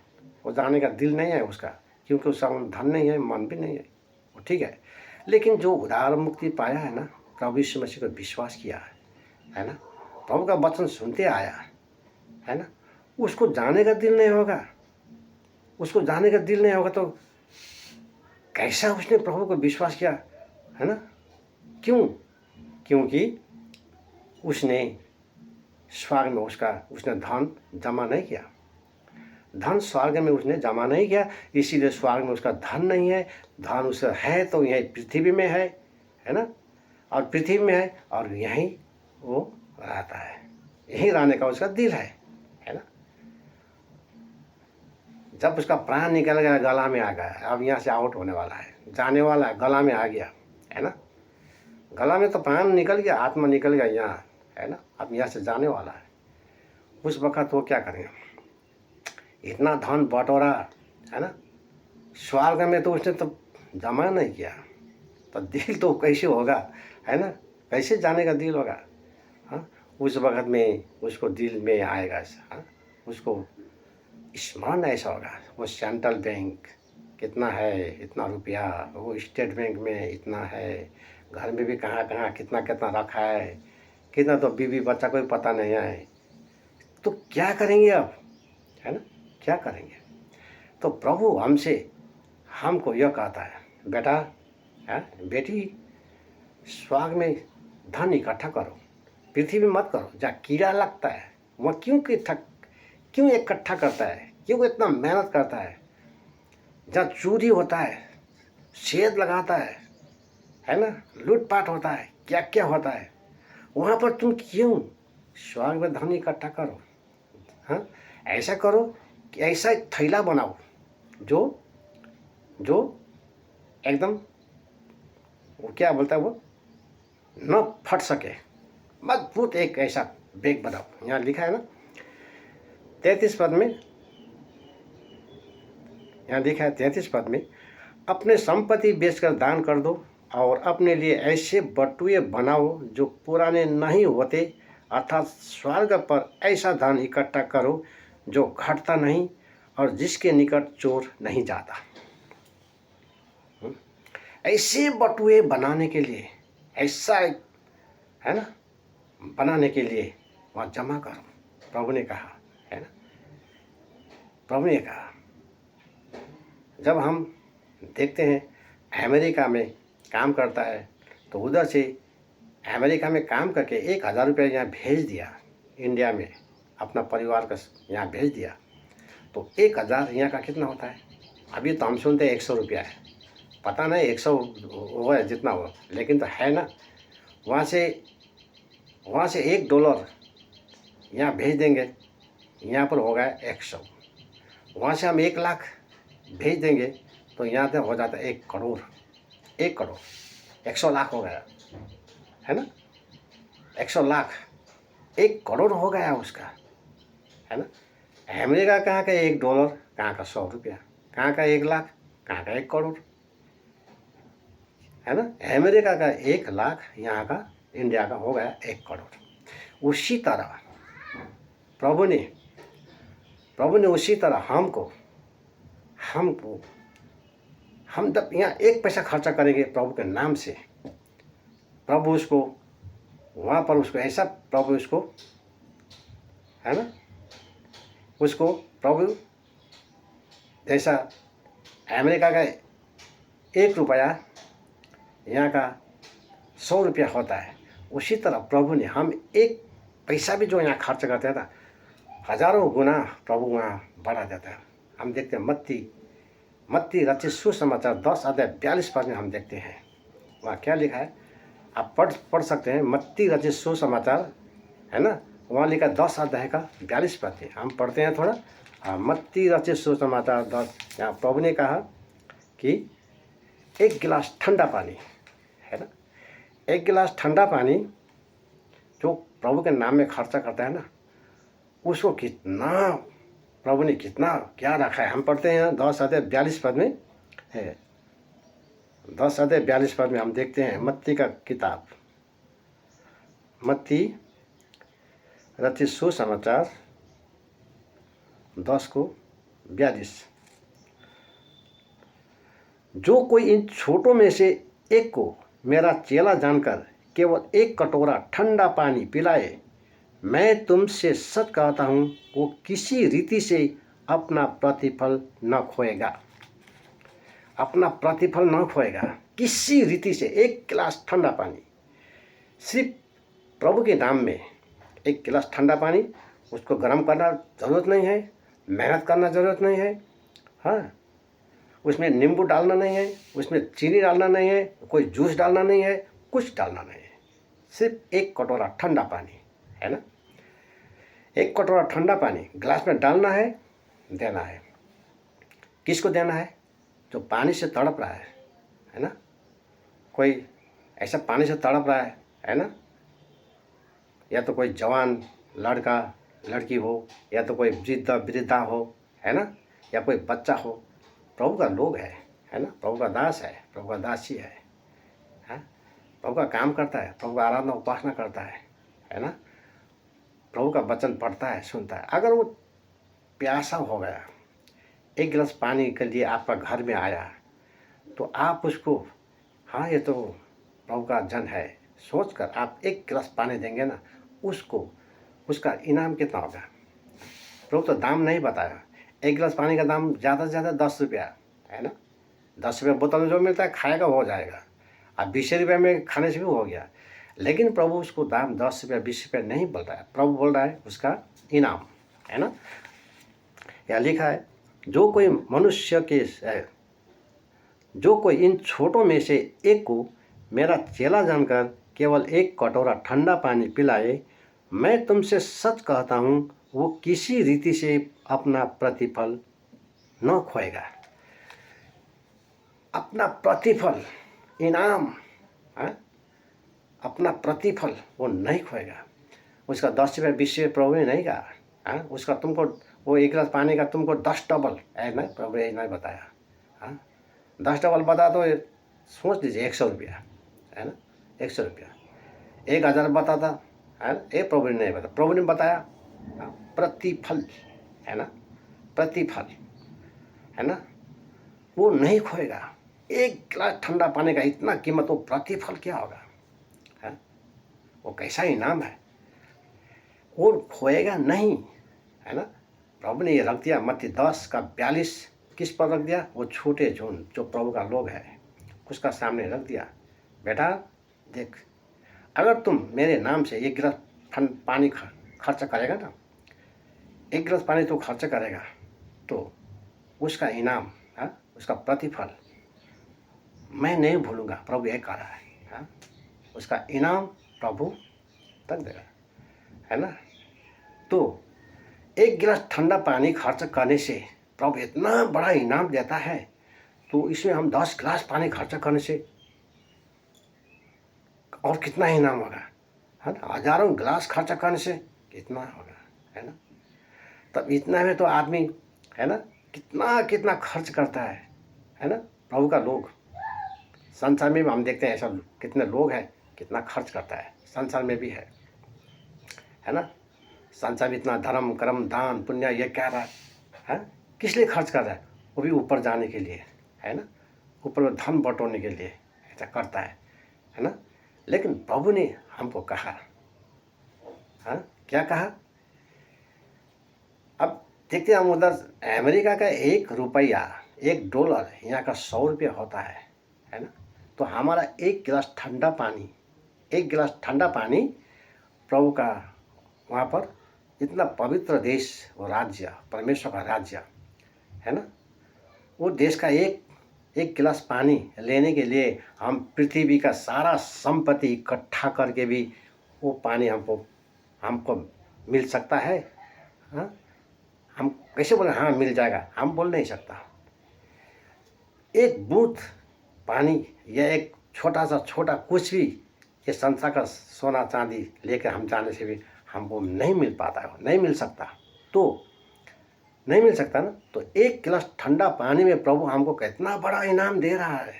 वो जाने का दिल नहीं है उसका, क्योंकि उसका धन नहीं है, मन भी नहीं है, वो ठीक है। लेकिन जो उदार मुक्ति पाया है ना, प्रभु यीशु मसीह को विश्वास किया है ना, प्रभु का वचन सुनते आया है ना, उसको जाने का दिल नहीं होगा, उसको जाने का दिल नहीं होगा तो कैसा उसने प्रभु को विश्वास किया, है ना। क्यों? क्योंकि उसने स्वर्ग में उसने धन जमा नहीं किया, धन स्वर्ग में उसने जमा नहीं किया, इसीलिए स्वर्ग में उसका धन नहीं है। धन उसे है तो यही पृथ्वी में है ना, और पृथ्वी में है और यहीं वो रहता है, यहीं रहने का उसका दिल है ना। जब उसका प्राण निकल गया, गला में आ गया, अब यहाँ से आउट होने वाला है, जाने वाला है, गला में आ गया, है ना, गला में तो प्राण निकल गया, आत्मा निकल गया यहाँ, है ना, अब यहाँ से जाने वाला है। उस वक़्त वो क्या करेंगे, इतना धन बटोरा, है ना, स्वर्ग में तो उसने तो जमा नहीं किया, तो दिल तो कैसे होगा, है ना, कैसे जाने का दिल होगा। उस वक़्त में उसको दिल में आएगा, उसको स्मरण ऐसा होगा, वो सेंट्रल बैंक कितना है, इतना रुपया, वो स्टेट बैंक में इतना है, घर में भी कहाँ कहाँ कितना कितना रखा है, कितना तो बीवी बच्चा को भी पता नहीं है। तो क्या करेंगे अब, है ना, क्या करेंगे। तो प्रभु हमको यह कहता है, बेटा है बेटी, स्वर्ग में धन इकट्ठा करो, पृथ्वी में मत करो। जहाँ कीड़ा लगता है वहाँ क्यों इकट्ठा करता है, क्यों इतना मेहनत करता है। जहाँ चोरी होता है, छेद लगाता है ना, लूटपाट होता है, क्या क्या होता है, वहाँ पर तुम क्यों स्वर्ग में धन इकट्ठा करो। हाँ, ऐसा करो कि ऐसा एक थैला बनाओ जो जो एकदम, वो क्या बोलता है, वो न फट सके, मजबूत एक ऐसा बैग बनाओ। यहाँ लिखा है ना 33 पद में, यहाँ लिखा है 33 पद में, अपने संपत्ति बेचकर दान कर दो और अपने लिए ऐसे बटुए बनाओ जो पुराने नहीं होते, अर्थात स्वर्ग पर ऐसा धन इकट्ठा करो जो घटता नहीं और जिसके निकट चोर नहीं जाता। ऐसे बटुए बनाने के लिए, ऐसा है ना बनाने के लिए वहाँ जमा करो, प्रभु ने कहा, है ना। प्रभु ने कहा, जब हम देखते हैं अमेरिका में काम करता है तो उधर से अमेरिका में काम करके 1000 रुपये यहाँ भेज दिया, इंडिया में अपना परिवार का यहाँ भेज दिया, तो 1000 यहाँ का कितना होता है। अभी तो हम सुनते हैं 100 रुपया है, पता नहीं 100 हो जितना हो, लेकिन तो है ना। वहाँ से $1 यहाँ भेज देंगे, यहाँ पर हो गया 100। वहाँ से हम 1 लाख भेज देंगे तो यहाँ से हो जाता है 1 करोड़। 1 करोड़ 100 लाख हो गया, है ना। 100 लाख 1 करोड़ हो गया उसका, है ना। अमेरिका कहाँ का $1, कहाँ का 100 रुपया, कहाँ का 1 लाख, कहाँ का 1 करोड़, है ना। अमेरिका का 1 लाख, यहाँ का इंडिया का हो गया 1 करोड़। उसी तरह प्रभु ने उसी तरह हम जब यहाँ 1 पैसा खर्चा करेंगे प्रभु के नाम से, प्रभु उसको वहाँ पर उसको ऐसा, प्रभु उसको, है ना, उसको प्रभु जैसा अमेरिका का 1 रुपया यहाँ का 100 रुपया होता है, उसी तरह प्रभु ने हम 1 पैसा भी जो यहाँ खर्च करते हैं ना, हजारों गुना प्रभु वहाँ बढ़ा देता है। हम देखते हैं मत्ती रचित सुसमाचार 10 अध्याय 42 पद में हम देखते हैं, वहाँ क्या लिखा है, आप पढ़ सकते हैं। मत्ती रचित सुसमाचार, है ना, वहाँ लिखा 10 अध्याय का 42 पद है, हम पढ़ते हैं थोड़ा। हाँ, मत्ती रचित सुसमाचार 10, यहाँ प्रभु ने कहा कि 1 गिलास ठंडा पानी, है ना, 1 गिलास ठंडा पानी जो प्रभु के नाम में खर्चा करता है ना, उसको कितना प्रभु ने कितना क्या रखा है। हम पढ़ते हैं 10 अध्याय 42 पद में है, 10 अध्याय 42 पद में हम देखते हैं मत्ती का किताब, मत्ती रचित सुसमाचार 10:42, जो कोई इन छोटों में से एक को मेरा चेला जानकर केवल 1 कटोरा ठंडा पानी पिलाए, मैं तुमसे सच कहता हूँ वो किसी रीति से अपना प्रतिफल न खोएगा। अपना प्रतिफल न खोएगा किसी रीति से। 1 गिलास ठंडा पानी, सिर्फ प्रभु के नाम में 1 गिलास ठंडा पानी, उसको गर्म करना ज़रूरत नहीं है, मेहनत करना ज़रूरत नहीं है, हाँ, उसमें नींबू डालना नहीं है, उसमें चीनी डालना नहीं है, कोई जूस डालना नहीं है, कुछ डालना नहीं है, सिर्फ 1 कटोरा ठंडा पानी, है ना। 1 कटोरा ठंडा पानी गिलास में डालना है, देना है। किसको देना है? जो पानी से तड़प रहा है ना। कोई ऐसा पानी से तड़प रहा है ना, या तो कोई जवान लड़का लड़की हो, या तो कोई वृद्धा हो, है ना, या कोई बच्चा हो, प्रभु का लोग है ना, प्रभु का दास है, प्रभु का दासी है, प्रभु का काम करता है, प्रभु का आराधना उपासना करता है ना, प्रभु का वचन पढ़ता है, सुनता है। अगर वो प्यासा हो गया, 1 गिलास पानी के लिए आपका घर में आया, तो आप उसको, हाँ ये तो प्रभु का जन है सोचकर आप 1 गिलास पानी देंगे ना, उसको उसका इनाम कितना होगा। प्रभु तो दाम नहीं बताया। 1 गिलास पानी का दाम ज़्यादा से ज़्यादा 10 रुपया है ना, 10 रुपये बोतल में जो मिलता है खाएगा हो जाएगा, अब 20 रुपये में खाने से भी हो गया, लेकिन प्रभु उसको दाम 10 रुपये 20 रुपये नहीं बोल रहा है, प्रभु बोल रहा है उसका इनाम, है ना। यहाँ लिखा है, जो कोई मनुष्य के जो कोई इन छोटों में से एक को मेरा चेला जानकर केवल एक कटोरा ठंडा पानी पिलाए, मैं तुमसे सच कहता हूँ वो किसी रीति से अपना प्रतिफल न खोएगा। अपना प्रतिफल, इनाम, है, अपना प्रतिफल वो नहीं खोएगा। उसका 10 रुपये 20 रुपये प्रभु ने नहीं कहा, हाँ, उसका तुमको वो 1 गिलास पानी का तुमको 10 डबल है ना, प्रभु ने नहीं बताया, हाँ। 10 डबल बता तो सोच लीजिए 100 रुपया, है ना, 100 रुपया, 1000 बताता, है ना, ये प्रभु ने नहीं बताया। प्रभु ने बताया प्रतिफल, है ना, प्रतिफल, है ना, वो नहीं खोएगा। 1 गिलास ठंडा पानी का इतना कीमत, वो प्रतिफल क्या होगा, है, वो कैसा इनाम है, वो खोएगा नहीं, है ना। प्रभु ने ये रख दिया मत्ती 10 का 42 किस पर रख दिया, वो छोटे झुंड जो प्रभु का लोग है उसका सामने रख दिया। बेटा देख, अगर तुम मेरे नाम से 1 गिलास पानी खर्च करेगा ना, 1 गिलास पानी तो खर्च करेगा, तो उसका इनाम, है, उसका प्रतिफल मैं नहीं भूलूंगा, प्रभु ये कह रहा है, उसका इनाम प्रभु तक देगा, है ना। तो 1 गिलास ठंडा पानी खर्च करने से प्रभु इतना बड़ा इनाम देता है, तो इसमें हम 10 गिलास पानी खर्च करने से और कितना इनाम होगा, है ना। हजारों गिलास खर्च करने से कितना होगा, है ना। तब इतना में तो आदमी, है ना, कितना कितना खर्च करता है ना। प्रभु का लोग संसार में भी हम देखते हैं ऐसा कितने लोग हैं, कितना खर्च करता है, संसार में भी है ना। संसार में इतना धर्म कर्म दान पुण्य ये क्या रहा है, किस लिए खर्च कर रहा है, वो भी ऊपर जाने के लिए, है ना, ऊपर धन बटोरने के लिए ऐसा करता है ना। लेकिन प्रभु ने हमको कहा, क्या कहा, अब देखते हैं हम उधर अमेरिका का 1 रुपया $1 यहाँ का 100 रुपया होता है ना। तो हमारा 1 गिलास ठंडा पानी, 1 गिलास ठंडा पानी प्रभु का वहाँ पर इतना पवित्र देश, वो राज्य परमेश्वर का राज्य, है ना, वो देश का एक गिलास पानी लेने के लिए हम पृथ्वी का सारा संपत्ति इकट्ठा करके भी वो पानी हमको मिल सकता है, हाँ। हम कैसे बोले हाँ मिल जाएगा, हम बोल नहीं सकता। एक बूंद पानी या एक छोटा कुछ भी ये संसार का सोना चांदी लेकर हम जाने से भी हमको नहीं मिल पाता है, नहीं मिल सकता, तो नहीं मिल सकता ना। तो 1 गिलास ठंडा पानी में प्रभु हमको कितना बड़ा इनाम दे रहा है,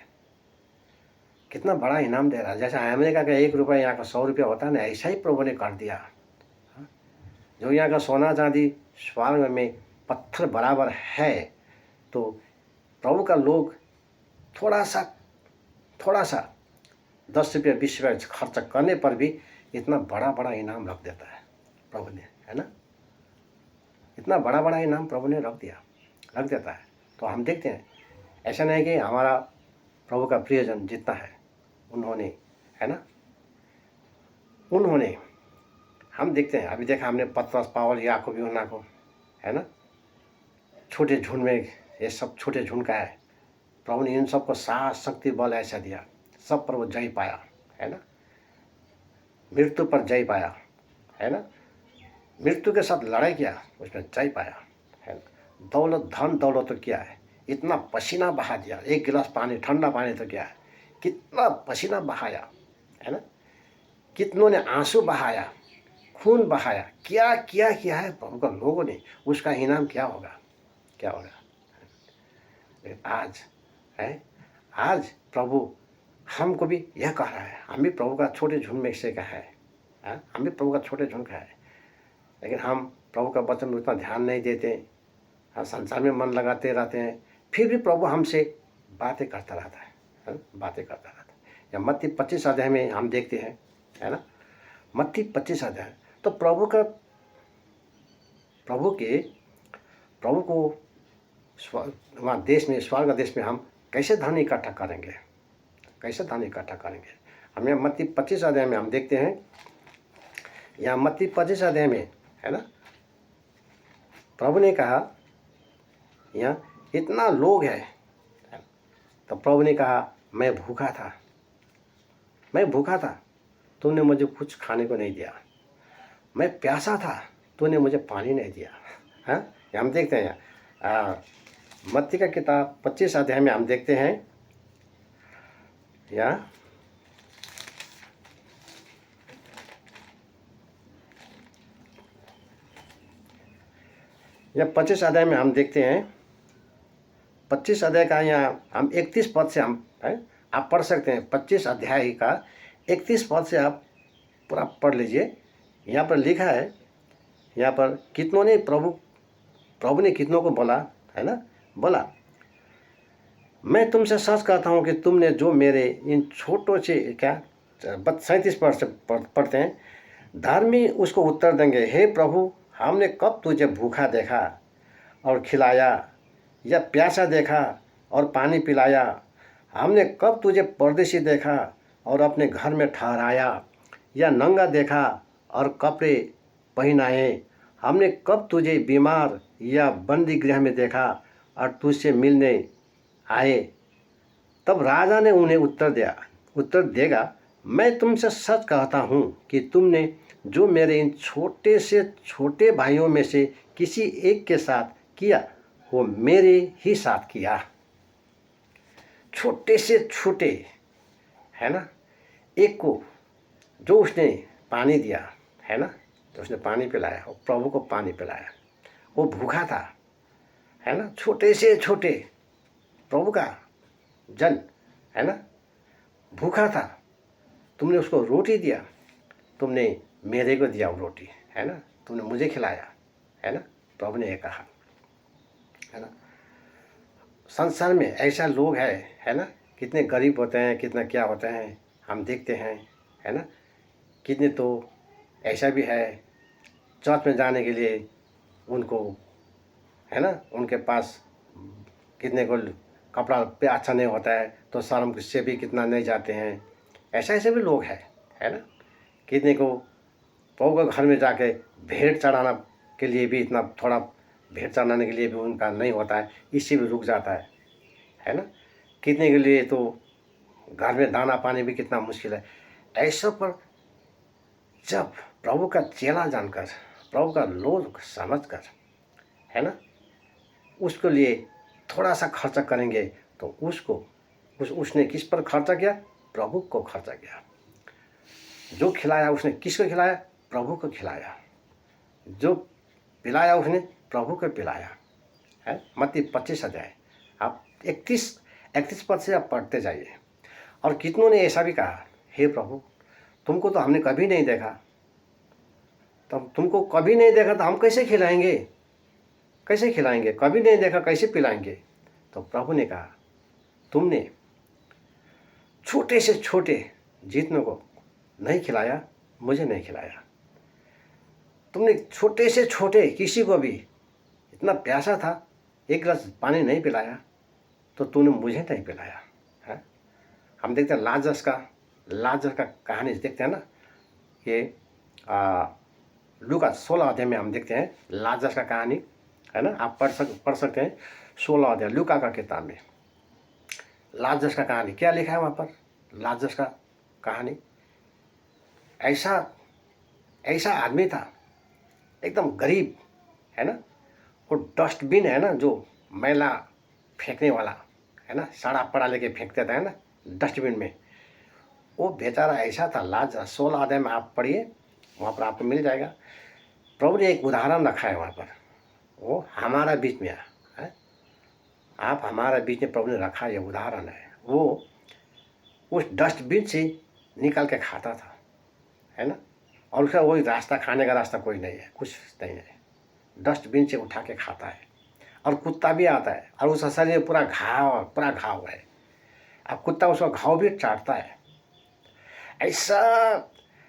कितना बड़ा इनाम दे रहा है। जैसा अमेरिका का 1 रुपया यहाँ का 100 रुपया होता है ना, ऐसा ही प्रभु ने कर दिया। जो यहाँ का सोना चांदी स्वर्ग में पत्थर बराबर है, तो प्रभु का लोग थोड़ा सा 10 रुपया 20 रुपया खर्च करने पर भी इतना बड़ा इनाम रख देता है प्रभु ने, है ना। इतना बड़ा इनाम प्रभु ने रख देता है। तो हम देखते हैं ऐसा नहीं कि हमारा प्रभु का प्रियजन जितना है उन्होंने, है ना, उन्होंने, हम देखते हैं अभी देखा हमने पतरस पावल याकूब यूहन्ना को, है ना, छोटे झुंड में, ये सब छोटे झुंड का है, प्रभु ने इन सबको साहस शक्ति बल ऐसा दिया, सब पर वो जय पाया, है ना, मृत्यु पर जय पाया, है ना, मृत्यु के साथ लड़ाई किया, उसमें जय पाया, है ना। दौलत धन दौलत तो क्या है, इतना पसीना बहा दिया, 1 गिलास पानी ठंडा पानी तो क्या है, कितना पसीना बहाया, है ना, कितनों ने आंसू बहाया, खून बहाया, क्या है प्रभु का लोगों ने, उसका इनाम क्या होगा। आज प्रभु हमको भी यह कह रहा है, हम भी प्रभु का छोटे झुंड में से का है, हम भी प्रभु का छोटे झुंड का है, लेकिन हम प्रभु का वचन में उतना ध्यान नहीं देते, संसार में मन लगाते रहते हैं, फिर भी प्रभु हमसे बातें करता रहता है, बातें करता रहता है। या मत्ती 25 अध्याय में हम देखते हैं, है ना, मत्ती 25 अध्याय, तो प्रभु को वहाँ देश में, स्वर्ग देश में हम कैसे धन इकट्ठा करेंगे, कैसे धन इकट्ठा करेंगे। हम यहाँ मत्ती 25 अध्याय में हम देखते हैं, यहाँ मत्ती 25 अध्याय में है ना, प्रभु ने कहा यहाँ इतना लोग है, तो प्रभु ने कहा मैं भूखा था, मैं भूखा था, तूने मुझे कुछ खाने को नहीं दिया। मैं प्यासा था, तूने मुझे पानी नहीं दिया। हाँ, हम देखते हैं यहाँ मत्ती का किताब 25 अध्याय में हम देखते हैं, यहाँ या 25 अध्याय में हम देखते हैं, 25 अध्याय का यहाँ हम 31 पद से हम है आप पढ़ सकते हैं। 25 अध्याय का 31 पद से आप पूरा पढ़ लीजिए। यहाँ पर लिखा है, यहाँ पर कितनों ने प्रभु ने कितनों को बोला है ना, बोला मैं तुमसे सच कहता हूँ कि तुमने जो मेरे इन छोटों से क्या 37 पद से पढ़ते हैं, धर्मी उसको उत्तर देंगे, हे प्रभु हमने कब तुझे भूखा देखा और खिलाया, या प्यासा देखा और पानी पिलाया। हमने कब तुझे परदेशी देखा और अपने घर में ठहराया, या नंगा देखा और कपड़े पहनाए। हमने कब तुझे बीमार या बंदी गृह में देखा और तुझसे मिलने आए। तब राजा ने उन्हें उत्तर देगा, मैं तुमसे सच कहता हूँ कि तुमने जो मेरे इन छोटे से छोटे भाइयों में से किसी एक के साथ किया, वो मेरे ही साथ किया। छोटे से छोटे है ना, एक को जो उसने पानी दिया है ना, तो उसने पानी पिलाया और प्रभु को पानी पिलाया। वो भूखा था है ना, छोटे से छोटे प्रभु का जन है ना, भूखा था, तुमने उसको रोटी दिया, तुमने मेरे को दिया वो रोटी है ना, तुमने मुझे खिलाया है ना। प्रभु ने ये कहा है ना। संसार में ऐसा लोग है ना, कितने गरीब होते हैं, कितना क्या होते हैं हम देखते हैं है ना। कितने तो ऐसा भी है, चर्च में जाने के लिए उनको है ना, उनके पास कितने को कपड़ा पे अच्छा नहीं होता है तो शर्म से भी कितना नहीं जाते हैं। ऐसे भी लोग है ना। कितने को प्रभु के घर में जाके भेंट चढ़ाना के लिए भी इतना थोड़ा भेंट चढ़ाने के लिए भी उनका नहीं होता है, इससे भी रुक जाता है ना। कितने के लिए तो घर में दाना पानी भी कितना मुश्किल है। ऐसा पर जब प्रभु का चेला जानकर, प्रभु का लोग समझकर है ना, उसके लिए थोड़ा सा खर्चा करेंगे तो उसने किस पर खर्चा किया, प्रभु को खर्चा किया। जो खिलाया उसने किसको खिलाया, प्रभु को खिलाया। जो पिलाया उसने प्रभु को पिलाया है। मत्ती 25 अध्याय आप 31 पद से आप पढ़ते जाइए। और कितनों ने ऐसा भी कहा, हे प्रभु तुमको तो हमने कभी नहीं देखा, तुमको कभी नहीं देखा तो हम कैसे खिलाएंगे, कभी नहीं देखा कैसे पिलाएंगे। तो प्रभु ने कहा, तुमने छोटे से छोटे जितनों को नहीं खिलाया, मुझे नहीं खिलाया। तुमने छोटे से छोटे किसी को भी इतना प्यासा था, एक गिलास पानी नहीं पिलाया, तो तूने मुझे नहीं पिलाया है। हम देखते हैं लाजरस का कहानी देखते हैं ना, ये लूका 16 अध्याय में हम देखते हैं लाजरस का कहानी है ना। आप पढ़ सकते हैं 16 अध्याय लूका का किताब में लाजरस का कहानी क्या लिखा है वहाँ पर। लाजरस का कहानी, ऐसा आदमी था एकदम गरीब है ना। वो डस्टबिन है ना, जो मैला फेंकने वाला है ना, सड़ा पड़ा लेके फेंकते थे ना डस्टबिन में, वो बेचारा ऐसा था। लाजरस 16 अध्याय में आप पढ़िए, वहाँ पर आपको मिल जाएगा। प्रभु ने एक उदाहरण रखा है वहाँ पर, वो हमारा बीच में है। आप हमारा बीच में प्रभु ने रखा, ये उदाहरण है। वो उस डस्टबिन से निकाल के खाता था है ना, और उसका वही रास्ता, खाने का रास्ता कोई नहीं है, कुछ नहीं है, डस्टबिन से उठा के खाता है। और कुत्ता भी आता है और उसका शरीर पूरा घाव है, अब कुत्ता उसका घाव भी चाटता है।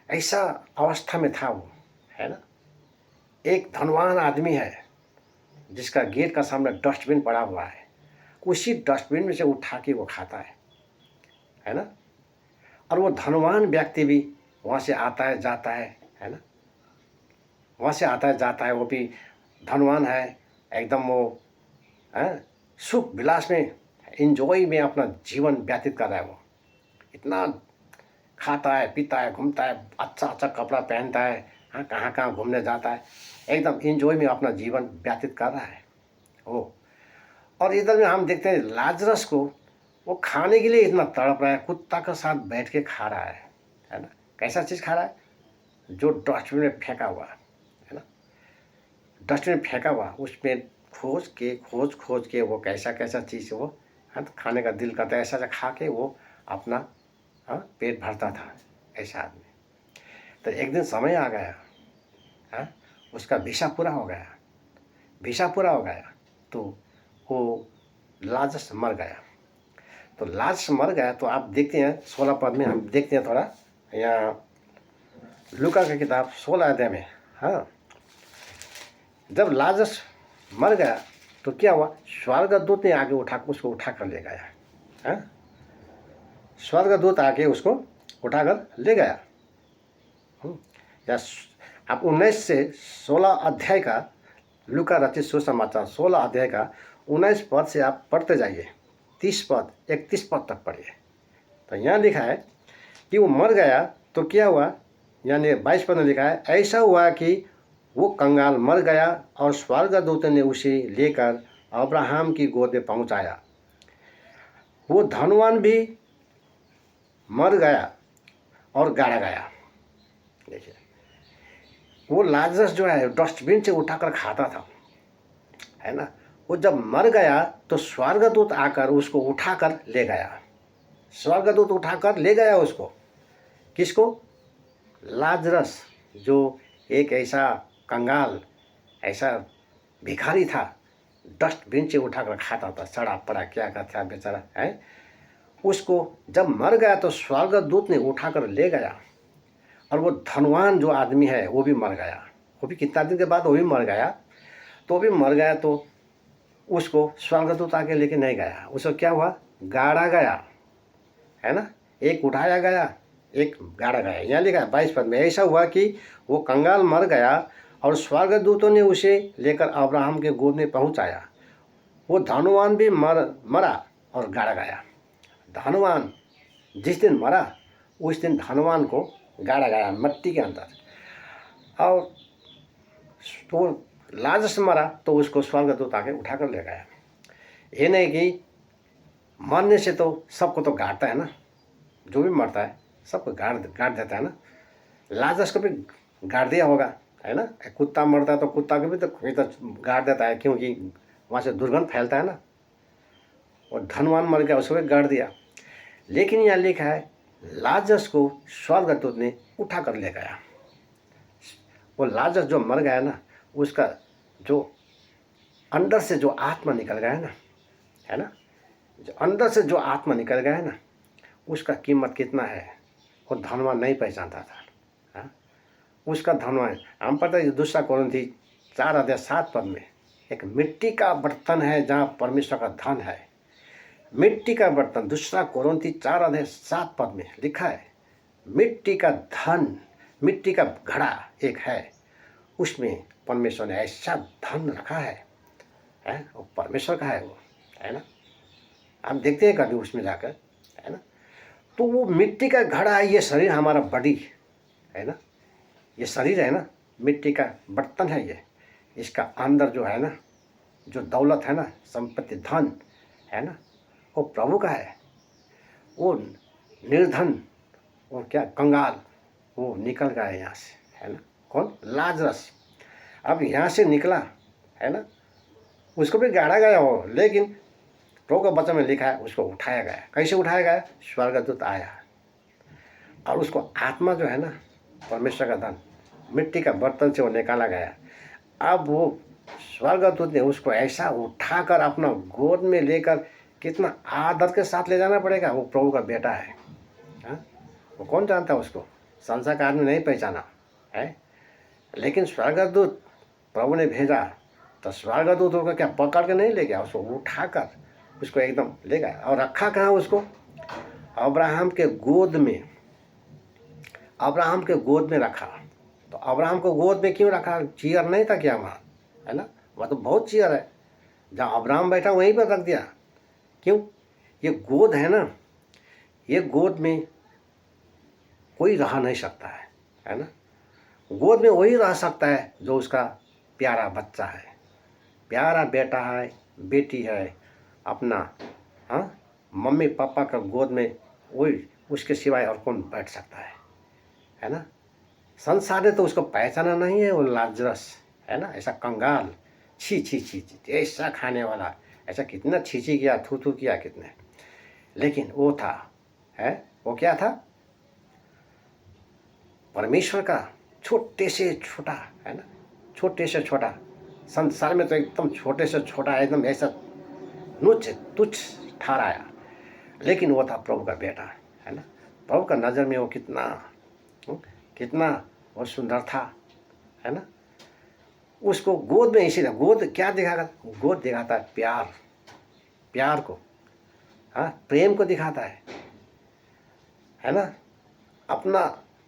ऐसा अवस्था में था वो है ना। एक धनवान आदमी है जिसका गेट का सामने डस्टबिन पड़ा हुआ है, उसी डस्टबिन में से उठा के वो खाता है ना। और वो धनवान व्यक्ति भी वहाँ से आता है जाता है ना, वहाँ से आता है जाता है, वो भी धनवान है एकदम, वो है सुख विलास में, इंजॉय में अपना जीवन व्यतीत कर रहा है। वो इतना खाता है, पीता है, घूमता है, अच्छा अच्छा कपड़ा पहनता है, हाँ कहाँ कहाँ घूमने जाता है, एकदम इंजॉय में अपना जीवन व्यतीत कर रहा है वो। और इधर में हम देखते हैं लाजरस को, वो खाने के लिए इतना तड़प रहा है, कुत्ता के साथ बैठ के खा रहा है ना। कैसा चीज़ खा रहा है? जो डस्टबिन में फेंका हुआ है ना, डस्टबिन में फेंका हुआ, उसमें खोज के वो कैसा कैसा चीज़ वो, हाँ खाने का दिल करता है, ऐसा ऐसा खा के वो अपना हाँ पेट भरता था ऐसा आदमी। तो एक दिन समय आ गया, हाँ उसका वीसा पूरा हो गया, तो वो लाजरस मर गया। तो लाजरस मर गया तो आप देखते हैं 16 पद में, हम देखते हैं थोड़ा यहाँ लूका की किताब 16 अध्याय में। हाँ जब लाजरस मर गया तो क्या हुआ, स्वर्गदूत ने आगे उसको उठा कर ले गया। हाँ स्वर्गदूत आके उसको उठाकर ले गया। या आप 19 से 16 अध्याय का, लूका रचित सुसमाचार 16 अध्याय का 19 पद से आप पढ़ते जाइए, 30 पद 31 पद तक पढ़िए। तो यहाँ लिखा है कि वो मर गया तो क्या हुआ, यानी 22 पद में लिखा है, ऐसा हुआ कि वो कंगाल मर गया और स्वर्गदूत ने उसे लेकर अब्राहम की गोद में पहुँचाया। वो धनवान भी मर गया और गाड़ा गया। देखिए वो लाजरस जो है डस्टबिन से उठाकर खाता था, है ना, वो जब मर गया तो स्वर्गदूत आकर उसको उठाकर ले गया। स्वर्गदूत उठाकर ले गया उसको, किसको? लाजरस, जो एक ऐसा कंगाल, ऐसा भिखारी था, डस्टबिन से उठाकर खाता था, सड़ा पड़ा क्या कहता था बेचारा है। उसको जब मर गया तो स्वर्गदूत ने उठाकर ले गया। और वो धनवान जो आदमी है वो भी मर गया, वो भी कितना दिन के बाद वो भी मर गया। तो भी मर गया तो उसको स्वर्गदूत आके लेके नहीं गया, उसको क्या हुआ, गाड़ा गया, है ना। एक उठाया गया, एक गाड़ा गया। यहाँ लिखा है 22 पद में, ऐसा हुआ कि वो कंगाल मर गया और स्वर्गदूतों ने उसे लेकर अब्राहम के गोद में पहुँचाया। वो धनवान भी मरा और गाड़ा गया। धनवान जिस दिन मरा उस दिन धनवान को गाड़ा गया मिट्टी के अंदर। और तो लाजरस मरा तो उसको स्वर्गदूत आके उठा कर ले गया। ये नहीं कि मरने से तो सबको तो गाड़ता है ना, जो भी मरता है सबको गाड़ देता है ना। लाजरस को भी गाड़ दिया होगा, है ना। कुत्ता मरता है तो कुत्ता को भी तो गाड़ देता है, क्योंकि वहाँ से दुर्गंध फैलता है ना। और धनवान मर गया, उसको भी गाड़ दिया। लेकिन यहाँ लिखा है लाजरस को स्वर्गदूत ने उठा कर ले गया। वो लाजरस जो मर गया ना, उसका जो अंदर से जो आत्मा निकल गया ना, है ना, जो अंदर से जो आत्मा निकल गया है ना, उसका कीमत कितना है वो धनवान नहीं पहचानता था। हाँ उसका धनवान, हम पता है दूसरा कोरिन्थी 4 अध्याय 7 पद में, एक मिट्टी का बर्तन है जहाँ परमेश्वर का धन है। मिट्टी का बर्तन, दूसरा कोरिन्थी 4 अध्याय 7 पद में लिखा है, मिट्टी का धन, मिट्टी का घड़ा एक है, उसमें परमेश्वर ने ऐसा धन रखा है वो परमेश्वर का है वो, है ना। आप देखते हैं कभी उसमें जाकर, है ना। तो वो मिट्टी का घड़ा है, ये शरीर हमारा बॉडी है ना, ये शरीर है ना, मिट्टी का बर्तन है ये। इसका अंदर जो है ना, जो दौलत है ना, संपत्ति धन है ना, वो प्रभु का है। वो निर्धन, वो क्या कंगाल, वो निकल गया यहाँ से, है ना। कौन? लाजरस। अब यहाँ से निकला, है ना, उसको भी गाड़ा गया हो, लेकिन प्रभु का वचन में लिखा है उसको उठाया गया। कैसे उठाया गया? स्वर्गदूत आया और उसको आत्मा जो है ना, परमेश्वर का धन, मिट्टी का बर्तन से वो निकाला गया। अब वो स्वर्गदूत ने उसको ऐसा उठाकर अपना गोद में लेकर, कितना आदर के साथ ले जाना पड़ेगा। वो प्रभु का बेटा है, हाँ? वो कौन जानता उसको? संसार का आदमी नहीं पहचाना है, लेकिन स्वर्गदूत प्रभु ने भेजा तो स्वर्गदूत होकर क्या पकड़ के नहीं ले गया, उसको उठाकर उसको एकदम ले गया और रखा कहाँ उसको? अब्राहम के गोद में, अब्राहम के गोद में रखा। तो अब्राहम को गोद में क्यों रखा? चेयर नहीं था क्या वहाँ, है ना? वह तो बहुत चेयर है, जहाँ अब्राहम बैठा वहीं पर रख दिया। क्यों? ये गोद है ना, ये गोद में कोई रह नहीं सकता है ना? गोद में वही रह सकता है जो उसका प्यारा बच्चा है, प्यारा बेटा है, बेटी है अपना। हाँ, मम्मी पापा का गोद में वही, उसके सिवाय और कौन बैठ सकता है ना? संसार ने तो उसको पहचाना नहीं है, वो लाजरस, है ना? ऐसा कंगाल, छी छी छी छी, ऐसा खाने वाला, ऐसा कितना छी छी किया, थू थू किया कितने। लेकिन वो था, है वो क्या था? परमेश्वर का छोटे से छोटा, है ना? छोटे से छोटा, संसार में तो एकदम छोटे से छोटा, एकदम ऐसा नुच्छ तुच्छ ठहराया। लेकिन वो था प्रभु का बेटा, है ना? प्रभु का नज़र में वो कितना कितना वो सुंदर था, है ना? उसको गोद में, इसीलिए गोद क्या दिखाता? गोद दिखाता है प्यार, प्यार को, हाँ, प्रेम को दिखाता है ना? अपना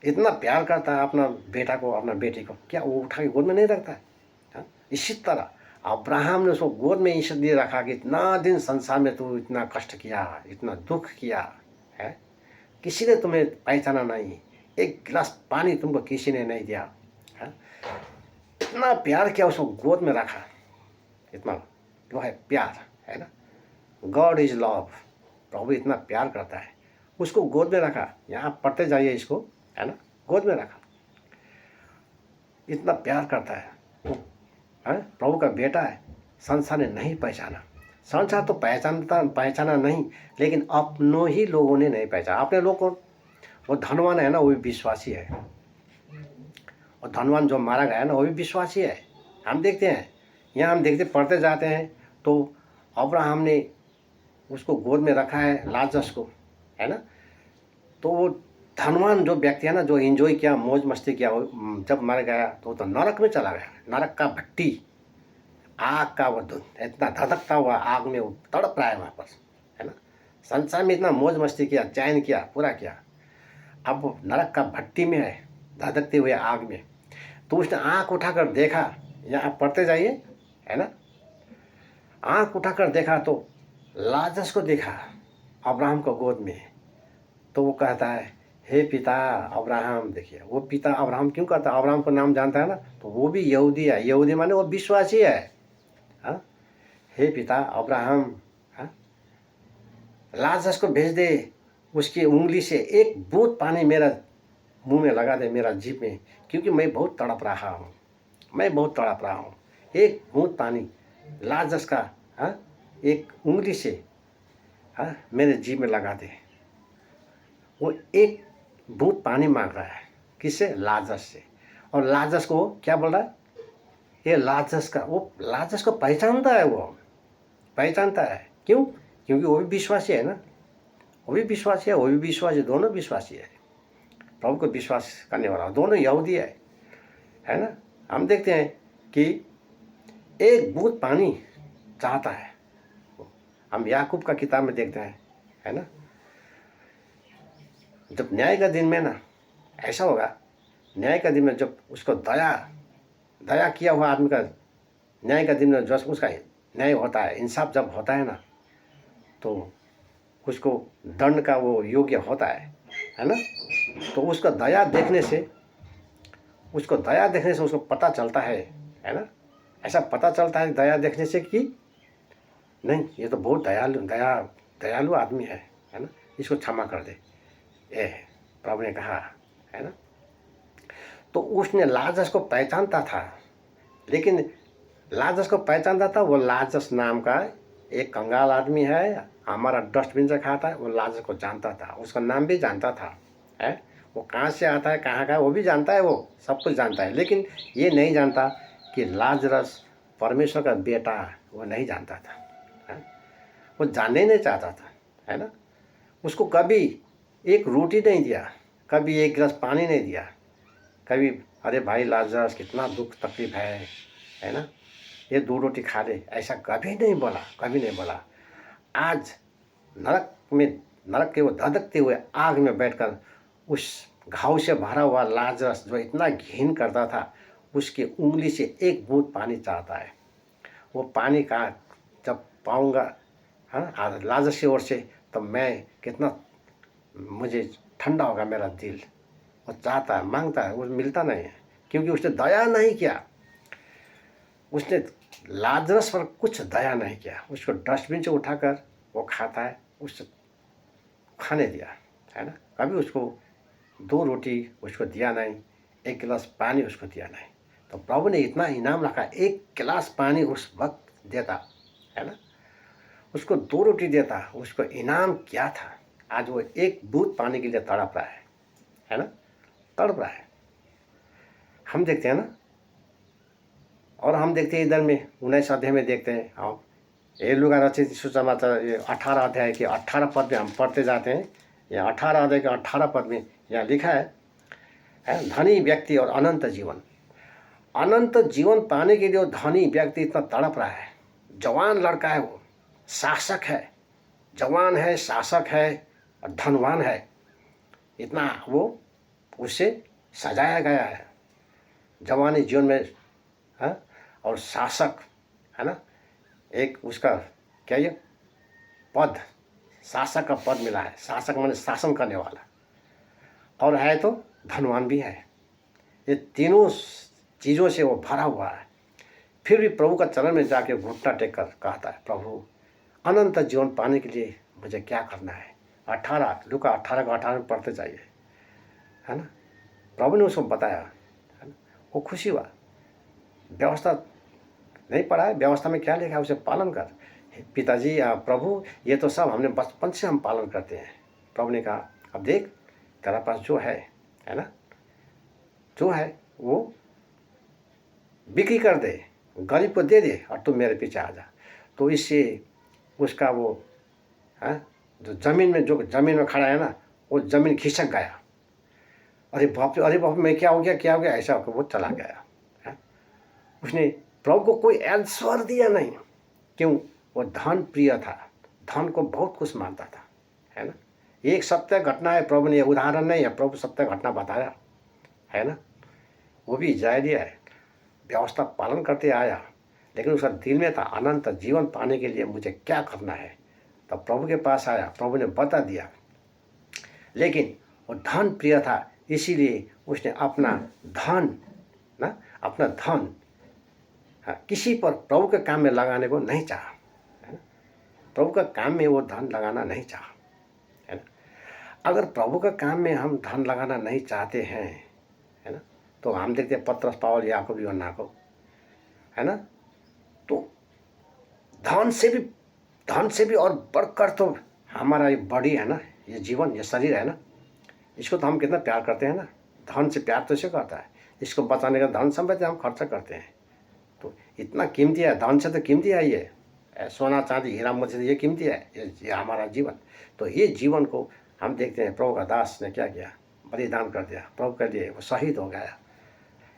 इतना प्यार करता है अपना बेटा को, अपना बेटी को, क्या वो उठा के गोद में नहीं रखता है? हाँ? इसी तरह अब्राहम ने उसको गोद में इसलिए रखा कि इतना दिन संसार में तू इतना कष्ट किया, इतना दुख किया है, किसी ने तुम्हें पहचाना नहीं, एक गिलास पानी तुमको किसी ने नहीं दिया, है? इतना प्यार किया, उसको गोद में रखा। इतना वो है प्यार, है ना? गॉड इज लव, प्रभु इतना प्यार करता है, उसको गोद में रखा। यहाँ पढ़ते जाइए इसको, है ना? गोद में रखा, इतना प्यार करता है वो, है? प्रभु का बेटा है। संसार ने नहीं पहचाना, संसार तो पहचाना नहीं, लेकिन अपनों ही लोगों ने नहीं पहचाना। अपने लोग को, वो धनवान है ना, वो भी विश्वासी है, और धनवान जो मारा गया है ना, वो भी विश्वासी है। हम देखते हैं, यहाँ हम देखते पढ़ते जाते हैं, तो अब्राहम ने उसको गोद में रखा है, लाजरस को, है ना? तो वो धनवान जो व्यक्ति है ना, जो एंजॉय किया, मौज मस्ती किया, वो जब मर गया तो नरक में चला गया। नरक का भट्टी, आग का वो इतना धधकता हुआ आग में वो तड़प रहा है वहाँ पर, है ना? संसार में इतना मौज मस्ती किया, चैन किया, पूरा किया, अब वो नरक का भट्टी में है, धधकते हुए आग में। तो उसने आँख उठाकर देखा, यहाँ पढ़ते जाइए, है ना? आँख उठाकर देखा तो लाजरस को देखा अब्राहम को गोद में। तो वो कहता है, हे पिता अब्राहम। देखिए, वो पिता अब्राहम क्यों कहता है? अब्राहम को नाम जानता है ना, तो वो भी यहूदी है। यहूदी माने वो विश्वासी है। हाँ, हे पिता अब्राहम, हाँ, लाजरस को भेज दे, उसकी उंगली से एक बूंद पानी मेरा मुंह में लगा दे, मेरा जीभ में, क्योंकि मैं बहुत तड़प रहा हूँ, मैं बहुत तड़प रहा हूँ। एक बूंद पानी लाजरस का, हाँ, एक उंगली से, हाँ, मेरे जीभ में लगा दे। वो एक बूंद पानी मांग रहा है, किससे? लाजरस से। और लाजरस को क्या बोल रहा है? ये लाजरस का, वो लाजरस को पहचानता है, वो पहचानता है। क्यों? क्योंकि वो भी विश्वासी है ना, वो भी विश्वासी है, वो भी विश्वासी, दोनों विश्वासी है। प्रभु को विश्वास करने वाला दोनों यहूदी है ना? हम देखते हैं कि एक बूंद पानी चाहता है। हम याकूब का किताब में देखते हैं, है ना? जब न्याय का दिन में ना ऐसा होगा, न्याय का दिन में जब उसको दया किया हुआ आदमी का, न्याय का दिन में जब उसका न्याय होता है, इंसाफ जब होता है ना, तो उसको दंड का वो योग्य होता है ना? तो उसका दया देखने से, उसको पता चलता है ना? ऐसा पता चलता है दया देखने से कि नहीं, ये तो बहुत दयालु आदमी है ना? इसको क्षमा कर दे, ये प्रभु ने कहा, है ना? तो उसने लाजरस को पहचानता था, लेकिन लाजरस को पहचानता था, वो लाजरस नाम का एक कंगाल आदमी है, हमारा डस्टबिन से खाता है, वो लाजरस को जानता था, उसका नाम भी जानता था, है? वो कहाँ से आता है, कहाँ का है, वो भी जानता है, वो सब कुछ जानता है। लेकिन ये नहीं जानता कि लाजरस परमेश्वर का बेटा, वो नहीं जानता था, है? वो जानने ही नहीं चाहता था, है ना? उसको कभी एक रोटी नहीं दिया, कभी एक गिलास पानी नहीं दिया, कभी अरे भाई लाजरस कितना दुख तकलीफ है ना, ये 2 रोटी खा ले, ऐसा कभी नहीं बोला, कभी नहीं बोला। आज नरक के वो धधकते हुए आग में बैठकर उस घाव से भरा हुआ लाजरस जो इतना घिन करता था, उसकी उंगली से एक बूंद पानी चाहता है। वो पानी का जब पाऊंगा, हाँ, लाजरस की ओर से, तो मैं कितना, मुझे ठंडा होगा मेरा दिल। वो चाहता है, मांगता है, वो मिलता नहीं है, क्योंकि उसने दया नहीं किया। उसने लाजरस पर कुछ दया नहीं किया। उसको डस्टबिन से उठाकर वो खाता है, उससे खाने दिया, है ना। कभी उसको 2 रोटी उसको दिया नहीं, 1 गिलास पानी उसको दिया नहीं। तो प्रभु ने इतना इनाम रखा, 1 गिलास पानी उस वक्त देता, है ना। उसको 2 रोटी देता, उसको इनाम क्या था। आज वो 1 बूंद पानी के लिए तड़प रहा है ना, तड़प रहा है। हम देखते हैं ना, और हम देखते हैं इधर में 19 अध्याय में देखते हैं हम, ये लुका रचित सुसमाचार 18 अध्याय के 18 पद में हम पढ़ते जाते हैं। या 18 अध्याय के 18 पद में यहाँ लिखा है धनी व्यक्ति और अनंत जीवन। अनंत जीवन पाने के लिए वो धनी व्यक्ति इतना तड़प रहा है। जवान लड़का है, वो शासक है, जवान है, शासक है और धनवान है। इतना वो उससे सजाया गया है जवानी जीवन में, है, और शासक, है ना। एक उसका क्या ये पद, शासक का पद मिला है। शासक माने शासन करने वाला, और है तो धनवान भी है। ये तीनों चीज़ों से वो भरा हुआ है। फिर भी प्रभु का चरण में जाके घुटना टेक कर कहता है, प्रभु अनंत जीवन पाने के लिए मुझे क्या करना है। 18 लुका 18 का 18 में पढ़ते जाइए, है ना। प्रभु ने उसको बताया, है ना। वो खुशी हुआ। व्यवस्था नहीं पढ़ा है, व्यवस्था में क्या लिखा है उसे पालन कर। पिताजी प्रभु ये तो सब हमने बचपन से हम पालन करते हैं। प्रभु ने कहा, अब देख तेरा पास जो है ना, जो है वो बिक्री कर दे, गरीब को दे दे और तू मेरे पीछे आ जा। तो इससे उसका वो, जो ज़मीन में खड़ा है ना, वो ज़मीन खिसक गया। अरे बाप मैं क्या हो गया ऐसा होकर वो चला गया, है। उसने प्रभु को कोई आंसर दिया नहीं। क्यों? वो धन प्रिय था, धन को बहुत कुछ मानता था, है ना। एक सत्य घटना है, प्रभु ने उदाहरण नहीं है, प्रभु सत्य घटना बताया, है ना। वो भी इजरायली है, व्यवस्था पालन करते आया, लेकिन उसका दिल में था अनंत जीवन पाने के लिए मुझे क्या करना है। तब प्रभु के पास आया, प्रभु ने बता दिया। लेकिन वो धन प्रिय था, इसीलिए उसने अपना धन किसी पर प्रभु के काम में लगाने को नहीं चाहा, है ना। प्रभु का काम में वो धन लगाना नहीं चाहा, है ना। अगर प्रभु का काम में हम धन लगाना नहीं चाहते हैं, है ना, तो हम देखते हैं पतरस, पावल, याकूब, यूहन्ना को, है ना। तो धन से भी और बढ़कर तो हमारा ये बॉडी है ना, ये जीवन, ये शरीर है ना, इसको तो हम कितना प्यार करते हैं ना। धन से प्यार तो इसे करता है, इसको बचाने का धन संपत्ति हम खर्चा करते हैं। तो इतना कीमती है, धन से तो कीमती है ये, सोना चांदी हीरा मोती से ये कीमती है, ये हमारा जीवन। तो ये जीवन को हम देखते हैं प्रभु का दास ने क्या किया, बलिदान कर दिया प्रभु के लिए, वो शहीद हो गया।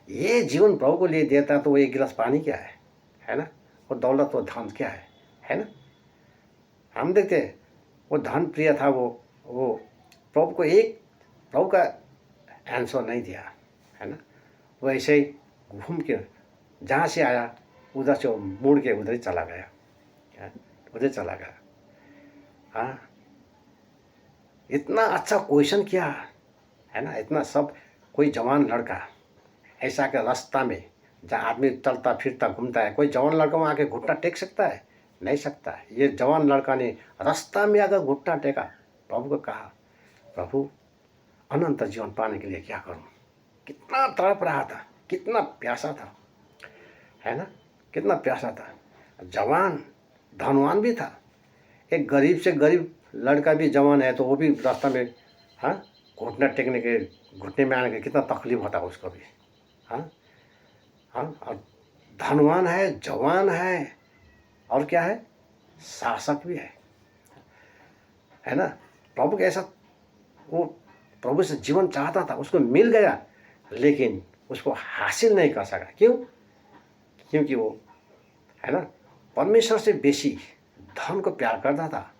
ये जीवन प्रभु को लिए देता तो वो 1 गिलास पानी क्या है ना। वो दौलत, वो धन क्या है ना। हम देखते हैं वो धन प्रिय था, वो प्रभु का आंसर नहीं दिया, है ना। वो ऐसे ही घूम के जहाँ से आया उधर से मुड़ के उधर ही चला गया, उधर चला गया। हाँ, इतना अच्छा क्वेश्चन किया, है ना। इतना सब, कोई जवान लड़का ऐसा के रास्ता में जहाँ आदमी चलता फिरता घूमता है, कोई जवान लड़का वहाँ आके घुटना टेक सकता है? नहीं सकता है। ये जवान लड़का ने रास्ता में आकर घुटना टेका, प्रभु को कहा, प्रभु अनंत जीवन पाने के लिए क्या करूं। कितना तड़प रहा था, कितना प्यासा था, है ना, कितना प्यासा था। जवान धनवान भी था। एक गरीब से गरीब लड़का भी जवान है तो वो भी रास्ता में, हाँ, घुटने में आने के कितना तकलीफ होता है उसको भी, हाँ। और धनवान है, जवान है, और क्या है, शासक भी है ना। प्रभु के ऐसा, वो प्रभु से जीवन चाहता था, उसको मिल गया, लेकिन उसको हासिल नहीं कर सका। क्यों? क्योंकि वो, है ना, परमेश्वर से बेसी धन को प्यार करता था।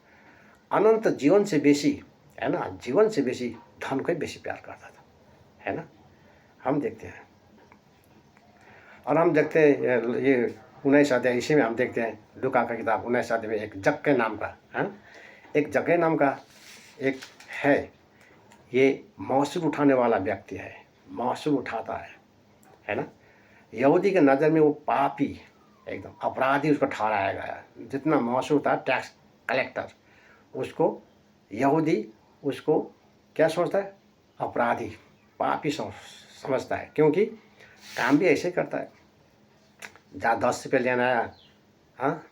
अनंत जीवन से बेसी, है ना, जीवन से बेसी धन को ही बेसी प्यार करता था। है ना। हम देखते हैं और हम देखते हैं ये 19 अध्याय, इसी में हम देखते हैं लूका का किताब 19 अध्याय में एक जक्के नाम का, हाँ, एक जक्के नाम का एक है। ये महसूल उठाने वाला व्यक्ति है, महसूल उठाता है ना। यहूदी के नज़र में वो पापी, एकदम अपराधी उसको ठहराया गया। जितना महसूल था टैक्स कलेक्टर, उसको यहूदी उसको क्या सोचता है, अपराधी पापी समझता है, क्योंकि काम भी ऐसे करता है। जहाँ 10 रुपये लेना है, हाँ,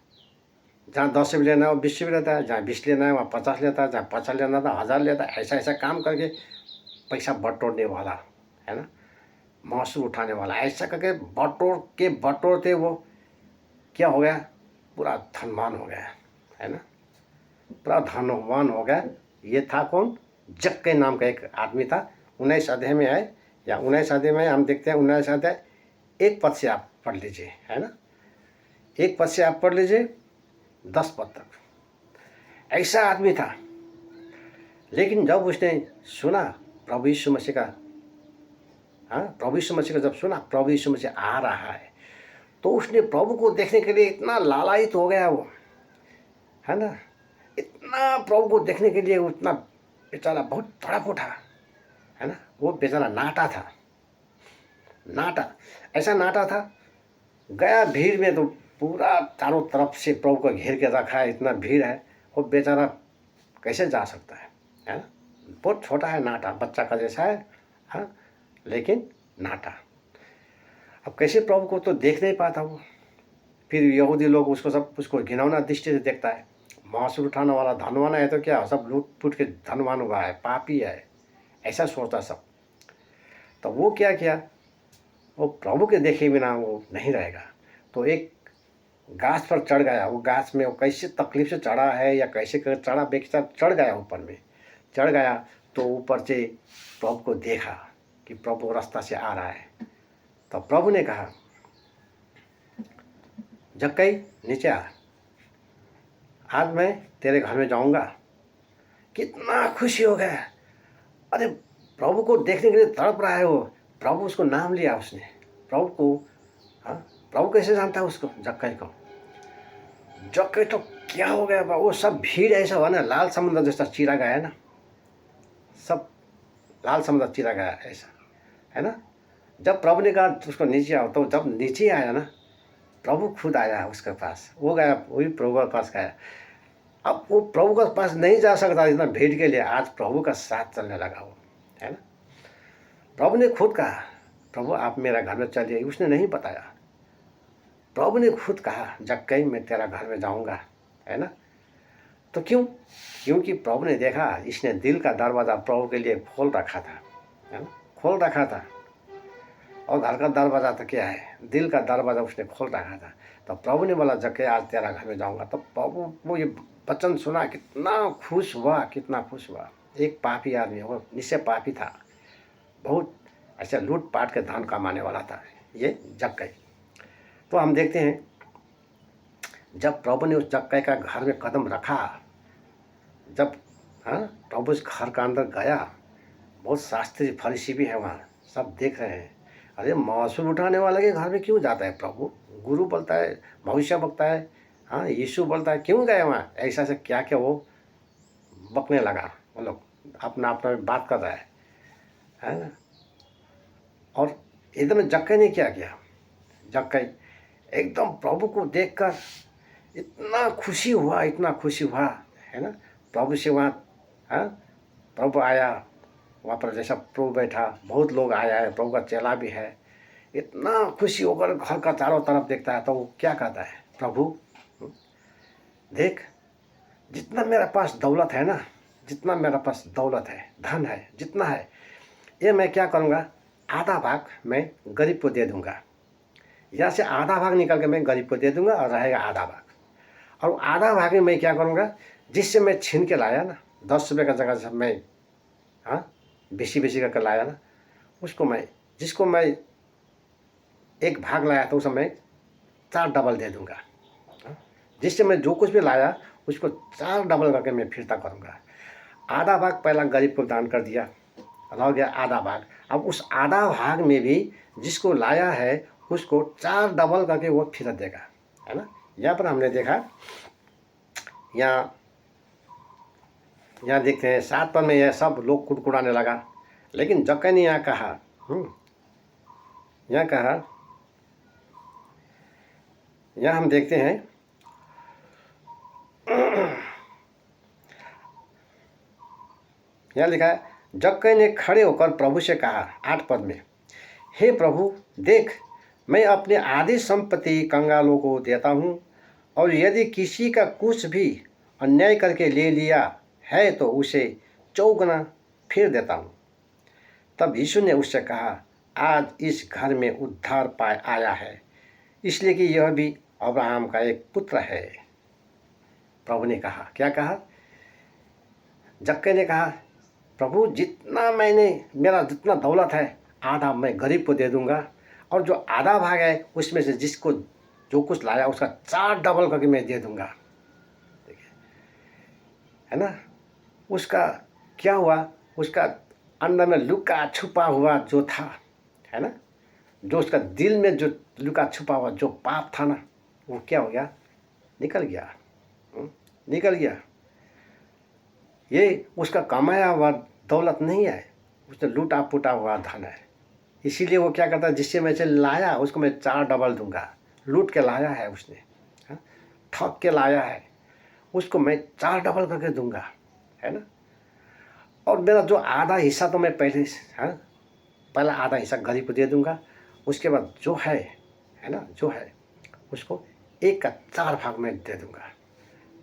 जहाँ 10 रुपये लेना है वो 20 रुपये लेता है, जहाँ 20 लेना है वहाँ 50 लेता है, जहाँ 50 लेना था 1000 लेता है। ऐसा ऐसा काम करके पैसा बटोरने वाला, है ना, महसूल उठाने वाला। ऐसा करके बटोरते वो क्या हो गया, पूरा धनवान हो गया, है ना, पूरा धनवान हो गया। ये था कौन, जक्के नाम का एक आदमी था। 19 अध्याय में है, या 19 अध्याय में हम देखते हैं। 19 अध्याय 1 पद से आप पढ़ लीजिए, है ना, 1 पद से आप पढ़ लीजिए 10 पद तक। ऐसा आदमी था, लेकिन जब उसने सुना प्रभु यीशु मसीह का, हाँ, प्रभु यीशु मसीह का जब सुना प्रभु यीशु मसीह आ रहा है, तो उसने प्रभु को देखने के लिए इतना लालायित हो गया वो, है ना, इतना प्रभु को देखने के लिए उतना बेचारा बहुत तड़प उठा, है ना। वो बेचारा नाटा था, नाटा, ऐसा नाटा था, गया भीड़ में, तो पूरा चारों तरफ से प्रभु को घेर के रखा है, इतना भीड़ है, वो बेचारा कैसे जा सकता है ना। बहुत छोटा है, नाटा, बच्चा का जैसा है, हाँ, लेकिन नाटा। अब कैसे प्रभु को तो देख नहीं पाता वो। फिर यहूदी लोग उसको घिनौना दृष्टि से देखता है। महसूल उठाने वाला धनवान है तो क्या, सब लूट फूट के धनवान हुआ है, पापी है, ऐसा सोचता सब। तो वो क्या किया, वो प्रभु के देखे बिना वो नहीं रहेगा। तो एक गाछ पर चढ़ गया। वो गाछ में वो कैसे तकलीफ से चढ़ा है या कैसे कर चढ़ा, बेचारा चढ़ गया, ऊपर में चढ़ गया। तो ऊपर से प्रभु को देखा कि प्रभु रास्ता से आ रहा है। तो प्रभु ने कहा, जक्कई नीचे आ, आज मैं तेरे घर में जाऊंगा। कितना खुशी हो गया, अरे प्रभु को देखने के लिए तड़प रहा है वो। प्रभु उसको नाम लिया उसने, प्रभु को, हाँ, प्रभु कैसे जानता है उसको, जक्कई को। जक्कई तो क्या हो गया, वो सब भीड़ ऐसा हुआ ना, लाल समुद्र जैसा चीरा गया है ना, सब लाल समुद्र चीरा गया ऐसा, है ना। जब प्रभु ने कहा उसको नीचे आओ, तो जब नीचे आया ना, प्रभु खुद आया उसके पास, वो गया, वही प्रभु के पास गया। अब वो प्रभु के पास नहीं जा सकता इतना भीड़ के लिए, आज प्रभु का साथ चलने लगा वो, है ना। प्रभु ने खुद कहा, प्रभु आप मेरा घर में चलिए। उसने नहीं बताया, प्रभु ने खुद कहा, जक्कई मैं तेरा घर में जाऊंगा, है ना। तो क्योंकि प्रभु ने देखा इसने दिल का दरवाज़ा प्रभु के लिए खोल रखा था, है ना, खोल रखा था। और घर का दरवाज़ा तो क्या है, दिल का दरवाज़ा उसने खोल रखा था। तो प्रभु ने बोला, जक्कई आज तेरा घर में जाऊंगा। तो प्रभु वो ये वचन सुना, कितना खुश हुआ, कितना खुश हुआ। एक पापी आदमी, वो निश्चय पापी था, बहुत ऐसे लूट पाट के धन कमाने वाला था ये जक्कई। तो हम देखते हैं, जब प्रभु ने उस जक्कई का घर में कदम रखा, जब, हाँ, प्रभु उस घर का अंदर गया, बहुत शास्त्री फरीसी भी है वहाँ, सब देख रहे हैं। अरे महसूल उठाने वाले के घर में क्यों जाता है प्रभु, गुरु बोलता है, भविष्य बकता है, हाँ, यीशु बोलता है, क्यों गए वहाँ, ऐसा से क्या क्या वो बकने लगा। वो लोग अपना अपना बात कर रहा है ना। और एकदम जक्कई ने क्या किया, जक्कई एकदम प्रभु को देखकर इतना खुशी हुआ, इतना खुशी हुआ, है ना। प्रभु से वहाँ, हाँ, प्रभु आया वहाँ पर, जैसा प्रभु बैठा, बहुत लोग आया है, प्रभु का चेला भी है। इतना खुशी होकर घर का चारों तरफ देखता है। तो वो क्या कहता है, प्रभु देख, जितना मेरे पास दौलत है ना, जितना मेरे पास दौलत है, धन है, जितना है, ये मैं क्या करूँगा, आधा भाग मैं गरीब को दे दूँगा। यहाँ से आधा भाग निकल के मैं गरीब को दे दूँगा और रहेगा आधा भाग। और आधा भाग में मैं क्या करूँगा, जिससे मैं छीन के लाया ना, 10 रुपये का जगह से मैं, हाँ, बेसी करके लाया ना, उसको मैं, जिसको मैं एक भाग लाया था, उसे मैं 4 डबल दे दूँगा। जिससे मैं जो कुछ भी लाया उसको 4 डबल करके मैं फिरता करूँगा। आधा भाग पहला गरीब को दान कर दिया, रह गया आधा भाग। अब उस आधा भाग में भी जिसको लाया है उसको 4 डबल करके वो फिर देगा, है ना। यहाँ पर हमने देखा, यहाँ देखते हैं 7 पद में यह सब लोग कुड़कुड़ाने लगा। लेकिन जक्कई ने यहाँ कहा, यहाँ हम देखते हैं यहाँ लिखा है, जक्कई ने खड़े होकर प्रभु से कहा 8 पद में, हे प्रभु देख, मैं अपनी आधी संपत्ति कंगालों को देता हूँ, और यदि किसी का कुछ भी अन्याय करके ले लिया है तो उसे 4 गुना फिर देता हूँ। तब यीशु ने उससे कहा, आज इस घर में उद्धार पाए आया है, इसलिए कि यह भी अब्राहम का एक पुत्र है। प्रभु ने कहा, क्या कहा? जक्कई ने कहा, प्रभु जितना मेरा जितना दौलत है आधा मैं गरीब को दे दूंगा, और जो आधा भाग है उसमें से जिसको जो कुछ लाया उसका 4 डबल करके मैं दे दूंगा। देखिए, है ना। उसका क्या हुआ? उसका अंदर में लुका छुपा हुआ जो था, है ना, जो उसका दिल में जो लुका छुपा हुआ जो पाप था ना, वो क्या हो गया? निकल गया, निकल गया। ये उसका कमाया हुआ दौलत नहीं है, उसने लूटा पुटा हुआ धन है। इसीलिए वो क्या करता है, जिससे मैं से लाया उसको मैं 4 डबल दूंगा। लूट के लाया है उसने, ठग के लाया है, उसको मैं 4 डबल करके दूंगा, है ना। और मेरा जो आधा हिस्सा तो मैं पहला आधा हिस्सा गरीब को दे दूंगा, उसके बाद जो है ना, जो है उसको 1 का 4 भाग में दे दूंगा।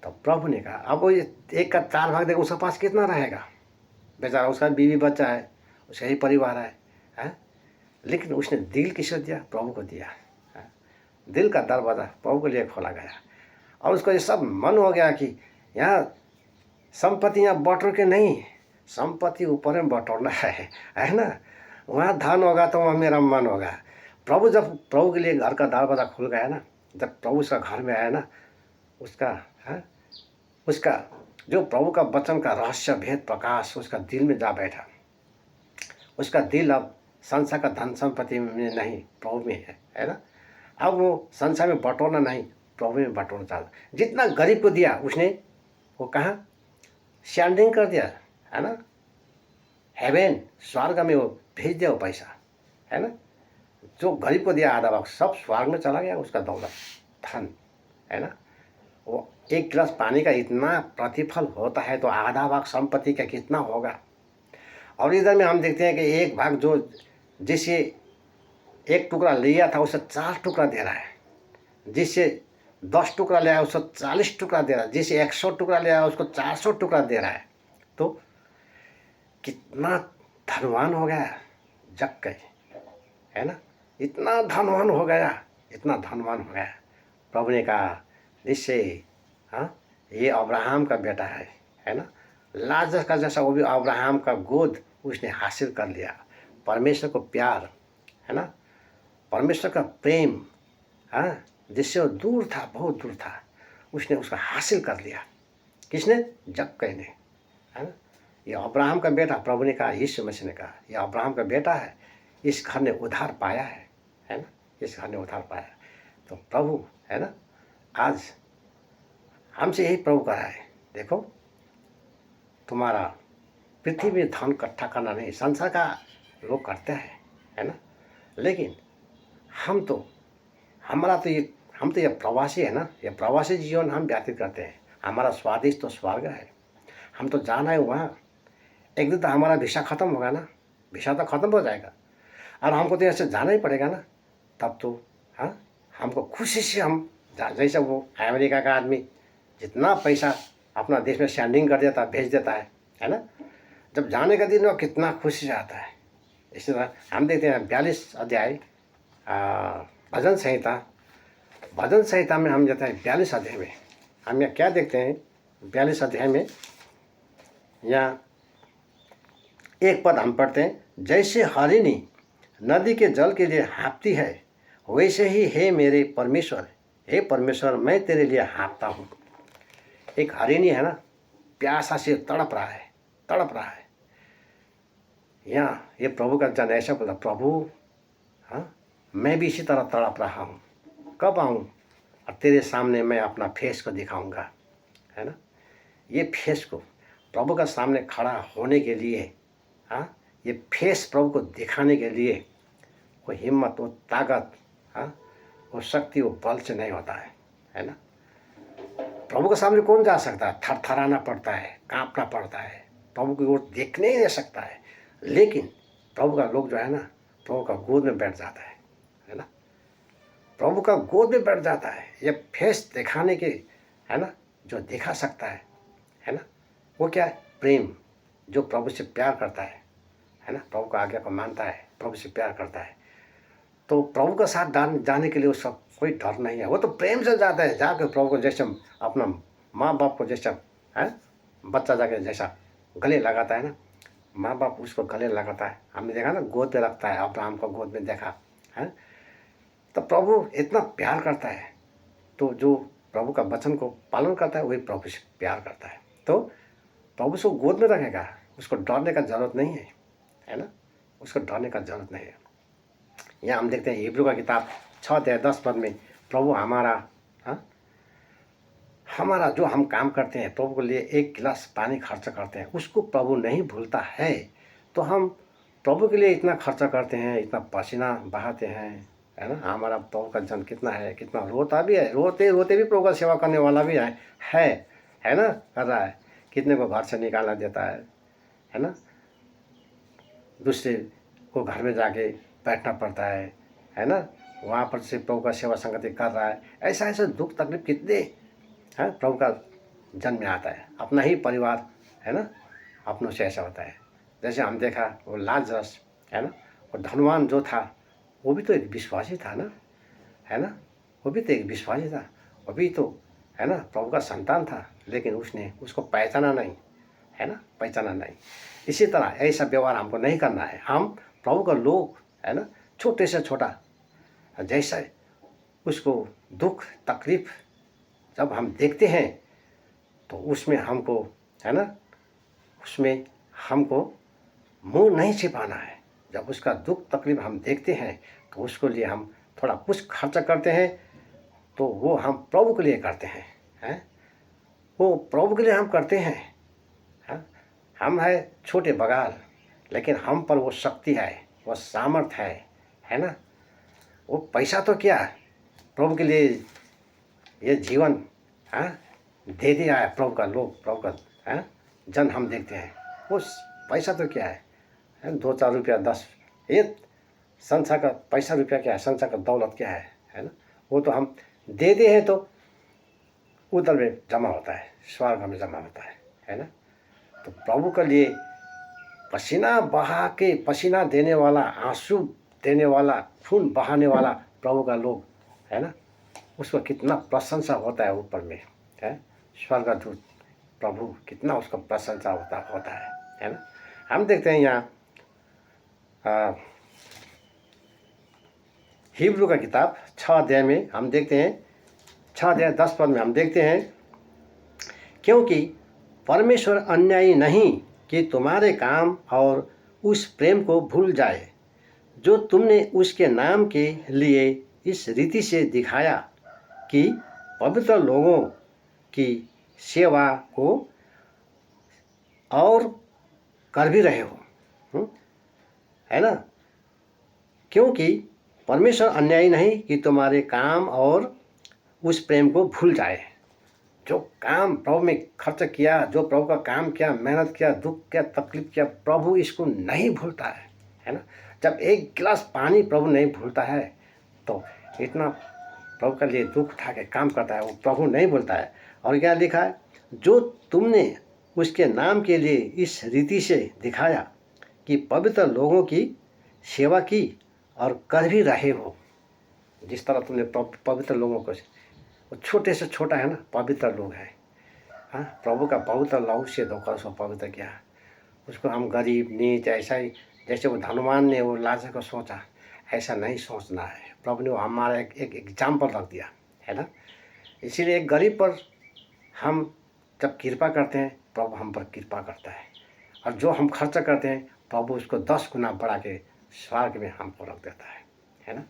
तो प्रभु ने कहा, अब वो 1 का 4 भाग देगा, उसके पास कितना रहेगा? बेचारा, उसका बीवी बच्चा है, उसका ही परिवार है। लेकिन उसने दिल किसको दिया? प्रभु को दिया। दिल का दरवाज़ा प्रभु के लिए खोला गया, और उसको ये सब मन हो गया कि यहाँ संपत्ति यहाँ बटोर के नहीं, संपत्ति ऊपर में बटोरना है ना। वहाँ धन होगा तो वहाँ मेरा मन होगा। जब प्रभु के लिए घर का दरवाज़ा खुल गया ना, जब प्रभु उसका घर में आया ना, उसका जो प्रभु का वचन का रहस्य भेद प्रकाश उसका दिल में जा बैठा। उसका दिल अब संसार का धन संपत्ति में नहीं, प्रभु में है ना। अब वो संसार में बटोरना नहीं, प्रभु में बटोरना चाहता। जितना गरीब को दिया उसने, वो कहाँ स्टैंडिंग कर दिया, है ना। हेवन, स्वर्ग में वो भेज दिया वो पैसा, है ना। जो गरीब को दिया आधा भाग, सब स्वर्ग में चला गया उसका दौलत धन, है ना। वो 1 गिलास पानी का इतना प्रतिफल होता है तो आधा भाग संपत्ति का कितना होगा। और इधर में हम देखते हैं कि 1 भाग जो जिसे 1 टुकड़ा लिया था उसे 4 टुकड़ा दे रहा है, जिससे 10 टुकड़ा लिया उसको 40 टुकड़ा दे रहा है, जिसे 100 टुकड़ा लिया उसको 400 टुकड़ा दे रहा है। तो कितना धनवान हो गया जक्कई, है ना। इतना धनवान हो गया, इतना धनवान हो गया। प्रभु ने कहा, निश्चय ये अब्राहम का बेटा है ना। लाजर का जैसा वो भी अब्राहम का गोद उसने हासिल कर लिया। परमेश्वर को प्यार, है ना, परमेश्वर का प्रेम, जिससे वो दूर था, बहुत दूर था, उसने उसका हासिल कर लिया। किसने? जक्कई ने, है ना। ये अब्राहम का बेटा, प्रभु ने कहा, यीशु मसीह ने कहा, ये अब्राहम का बेटा है, इस घर ने उद्धार पाया है ना, इस घर ने उद्धार पाया। तो प्रभु, है ना, आज हमसे यही प्रभु कहा है, देखो तुम्हारा पृथ्वी में धन इकट्ठा करना नहीं, संसार का लोग करते हैं, है ना। लेकिन हम तो ये प्रवासी है ना, ये प्रवासी जीवन हम व्यतीत करते हैं। हमारा स्वादिष्ट तो स्वर्ग है, हम तो जाना है वहाँ। एक दिन तो हमारा वीसा ख़त्म होगा ना, वीसा तो ख़त्म हो जाएगा, और हमको तो ऐसे जाना ही पड़ेगा ना। तब तो हमको खुशी से हम जैसे वो अमेरिका का आदमी जितना पैसा अपना देश में सेंडिंग कर देता, भेज देता है ना। जब जाने का दिन वो कितना खुशी से आता है। इसी तरह हम देखते हैं 42 अध्याय भजन संहिता में हम जाते हैं 42 अध्याय में। हम यहाँ क्या देखते हैं 42 अध्याय में? यहाँ 1 पद हम पढ़ते हैं, जैसे हरिणी नदी के जल के लिए हाँफती है, वैसे ही हे मेरे परमेश्वर, हे परमेश्वर, मैं तेरे लिए हाँफता हूँ। एक हरिणी है ना, प्यासा से तड़प रहा है, यहाँ ये प्रभु का जन ऐसा बोला, प्रभु हाँ मैं भी इसी तरह तड़प रहा हूँ, कब आऊँ और तेरे सामने मैं अपना फेस को दिखाऊंगा, है ना। ये फेस को प्रभु का सामने खड़ा होने के लिए, हाँ ये फेस प्रभु को दिखाने के लिए वो हिम्मत, वो ताकत, हाँ वो शक्ति, वो बल से नहीं होता है ना। प्रभु के सामने कौन जा सकता है? थरथराना पड़ता है, कांपना पड़ता है, प्रभु की ओर देखने ही नहीं सकता है। लेकिन प्रभु का लोग जो है ना, प्रभु का गोद में बैठ जाता है ना। प्रभु का गोद में बैठ जाता है। ये फेस दिखाने के, है ना, जो दिखा सकता है ना, वो क्या है? प्रेम, जो प्रभु से प्यार करता है ना, प्रभु का आज्ञा को मानता है, प्रभु से प्यार करता है। तो प्रभु का साथ जाने के लिए उसका कोई डर नहीं है। वो तो प्रेम से जाता है, जाकर प्रभु को जैसे अपना माँ बाप को जैसा है बच्चा जाके जैसा गले लगाता है ना, माँ बाप उसको गले लगाता है। हमने देखा ना, गोद पे रखता है, अब्राहम को गोद में देखा है। तो प्रभु इतना प्यार करता है, तो जो प्रभु का वचन को पालन करता है वही प्रभु से प्यार करता है। तो प्रभु उसको गोद में रखेगा, उसको डरने का जरूरत नहीं है ना, उसको डरने का जरूरत नहीं है। यहाँ हम देखते हैं हिब्रू का किताब 6:10 में, प्रभु हमारा जो हम काम करते हैं, प्रभु के लिए एक गिलास पानी खर्च करते हैं, उसको प्रभु नहीं भूलता है। तो हम प्रभु के लिए इतना खर्चा करते हैं, इतना पसीना बहाते हैं, है ना। हमारा प्रभु का जन कितना है, कितना रोता भी है, रोते रोते भी प्रभु का सेवा करने वाला भी है ना, कर रहा है। कितने को घर से निकालना देता है ना, दूसरे को घर में जाके बैठना पड़ता है ना, वहाँ पर से प्रभु का सेवा संगति कर रहा है। ऐसा ऐसा दुख तकलीफ कितने है प्रभु का जन्म में आता है। अपना ही परिवार है ना, अपनों से ऐसा होता है। जैसे हम देखा वो लाजरस है ना, वो धनवान जो था वो भी तो एक विश्वासी था ना, है ना, वो भी तो एक विश्वासी था, वो भी तो है ना प्रभु का संतान था। लेकिन उसने उसको पहचाना नहीं, है ना, पहचाना नहीं। इसी तरह ऐसा व्यवहार हमको नहीं करना है। हम प्रभु का लोग है ना, छोटे से छोटा जैसा उसको दुख तकलीफ जब हम देखते हैं तो उसमें हमको, है ना, उसमें हमको मुंह नहीं छिपाना है। जब उसका दुख तकलीफ हम देखते हैं तो उसके लिए हम थोड़ा कुछ खर्च करते हैं, तो वो हम प्रभु के लिए करते हैं वो प्रभु के लिए हम करते हैं। हम है छोटे बगाल, लेकिन हम पर वो शक्ति है, वो सामर्थ है ना। वो पैसा तो क्या, प्रभु के लिए ये जीवन दे दिया है प्रभु का लोग, प्रभु का जन हम देखते हैं। वो पैसा तो क्या है 2-4 रुपया 10, ये संसार का पैसा रुपया क्या है, संसार का दौलत क्या है ना। वो तो हम देते हैं तो उधर में जमा होता है, स्वर्ग में जमा होता है ना। तो प्रभु के लिए पसीना बहा के, पसीना देने वाला, आंसू देने वाला, खून बहाने वाला प्रभु का लोग है ना, उसको कितना प्रशंसा होता है ऊपर में, है स्वर्गदूत प्रभु कितना उसका प्रशंसा होता है ना। हम देखते हैं यहाँ हिब्रू का किताब 6 में हम देखते हैं, 6:10 में हम देखते हैं, क्योंकि परमेश्वर अन्यायी नहीं कि तुम्हारे काम और उस प्रेम को भूल जाए जो तुमने उसके नाम के लिए इस रीति से दिखाया कि पवित्र लोगों की सेवा को और कर भी रहे हो, है ना। क्योंकि परमेश्वर अन्यायी नहीं कि तुम्हारे काम और उस प्रेम को भूल जाए। जो काम प्रभु में खर्च किया, जो प्रभु का काम किया, मेहनत किया, दुख किया, तकलीफ किया, प्रभु इसको नहीं भूलता है ना। जब एक गिलास पानी प्रभु नहीं भूलता है तो इतना प्रभु के लिए दुख उठा के काम करता है, वो प्रभु नहीं भूलता है। और क्या लिखा है, जो तुमने उसके नाम के लिए इस रीति से दिखाया कि पवित्र लोगों की सेवा की और कर भी रहे हो। जिस तरह तुमने पवित्र लोगों को, छोटे से छोटा है ना, पवित्र लोग हैं, हाँ प्रभु का पवित्र लहू से धोकर उसको पवित्र किया। उसको हम गरीब नीच ऐसा ही, जैसे वो धनवान ने वो लाजर को सोचा, ऐसा नहीं सोचना है। प्रभु ने वो हमारा एक एग्जाम्पल रख दिया है ना। इसीलिए एक गरीब पर हम जब कृपा करते हैं, प्रभु हम पर कृपा करता है। और जो हम खर्च करते हैं, प्रभु उसको 10 गुना बढ़ा के स्वर्ग में हमको रख देता है ना।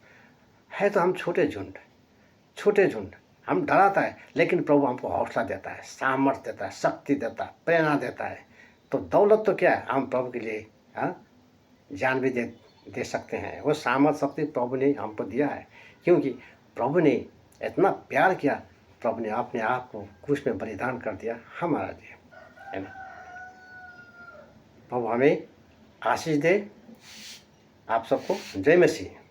है तो हम छोटे झुंड, हम डराता है, लेकिन प्रभु हमको हौसला देता है, सामर्थ्य देता है, शक्ति देता है, प्रेरणा देता है। तो दौलत तो क्या है, हम प्रभु के लिए जान भी दे सकते हैं। वो सामर्थ्य शक्ति प्रभु ने हमको दिया है, क्योंकि प्रभु ने इतना प्यार किया, प्रभु ने अपने आप को क्रूस में बलिदान कर दिया हमारा लिए, है ना। प्रभु हमें आशीष दे। आप सबको जय मसीह।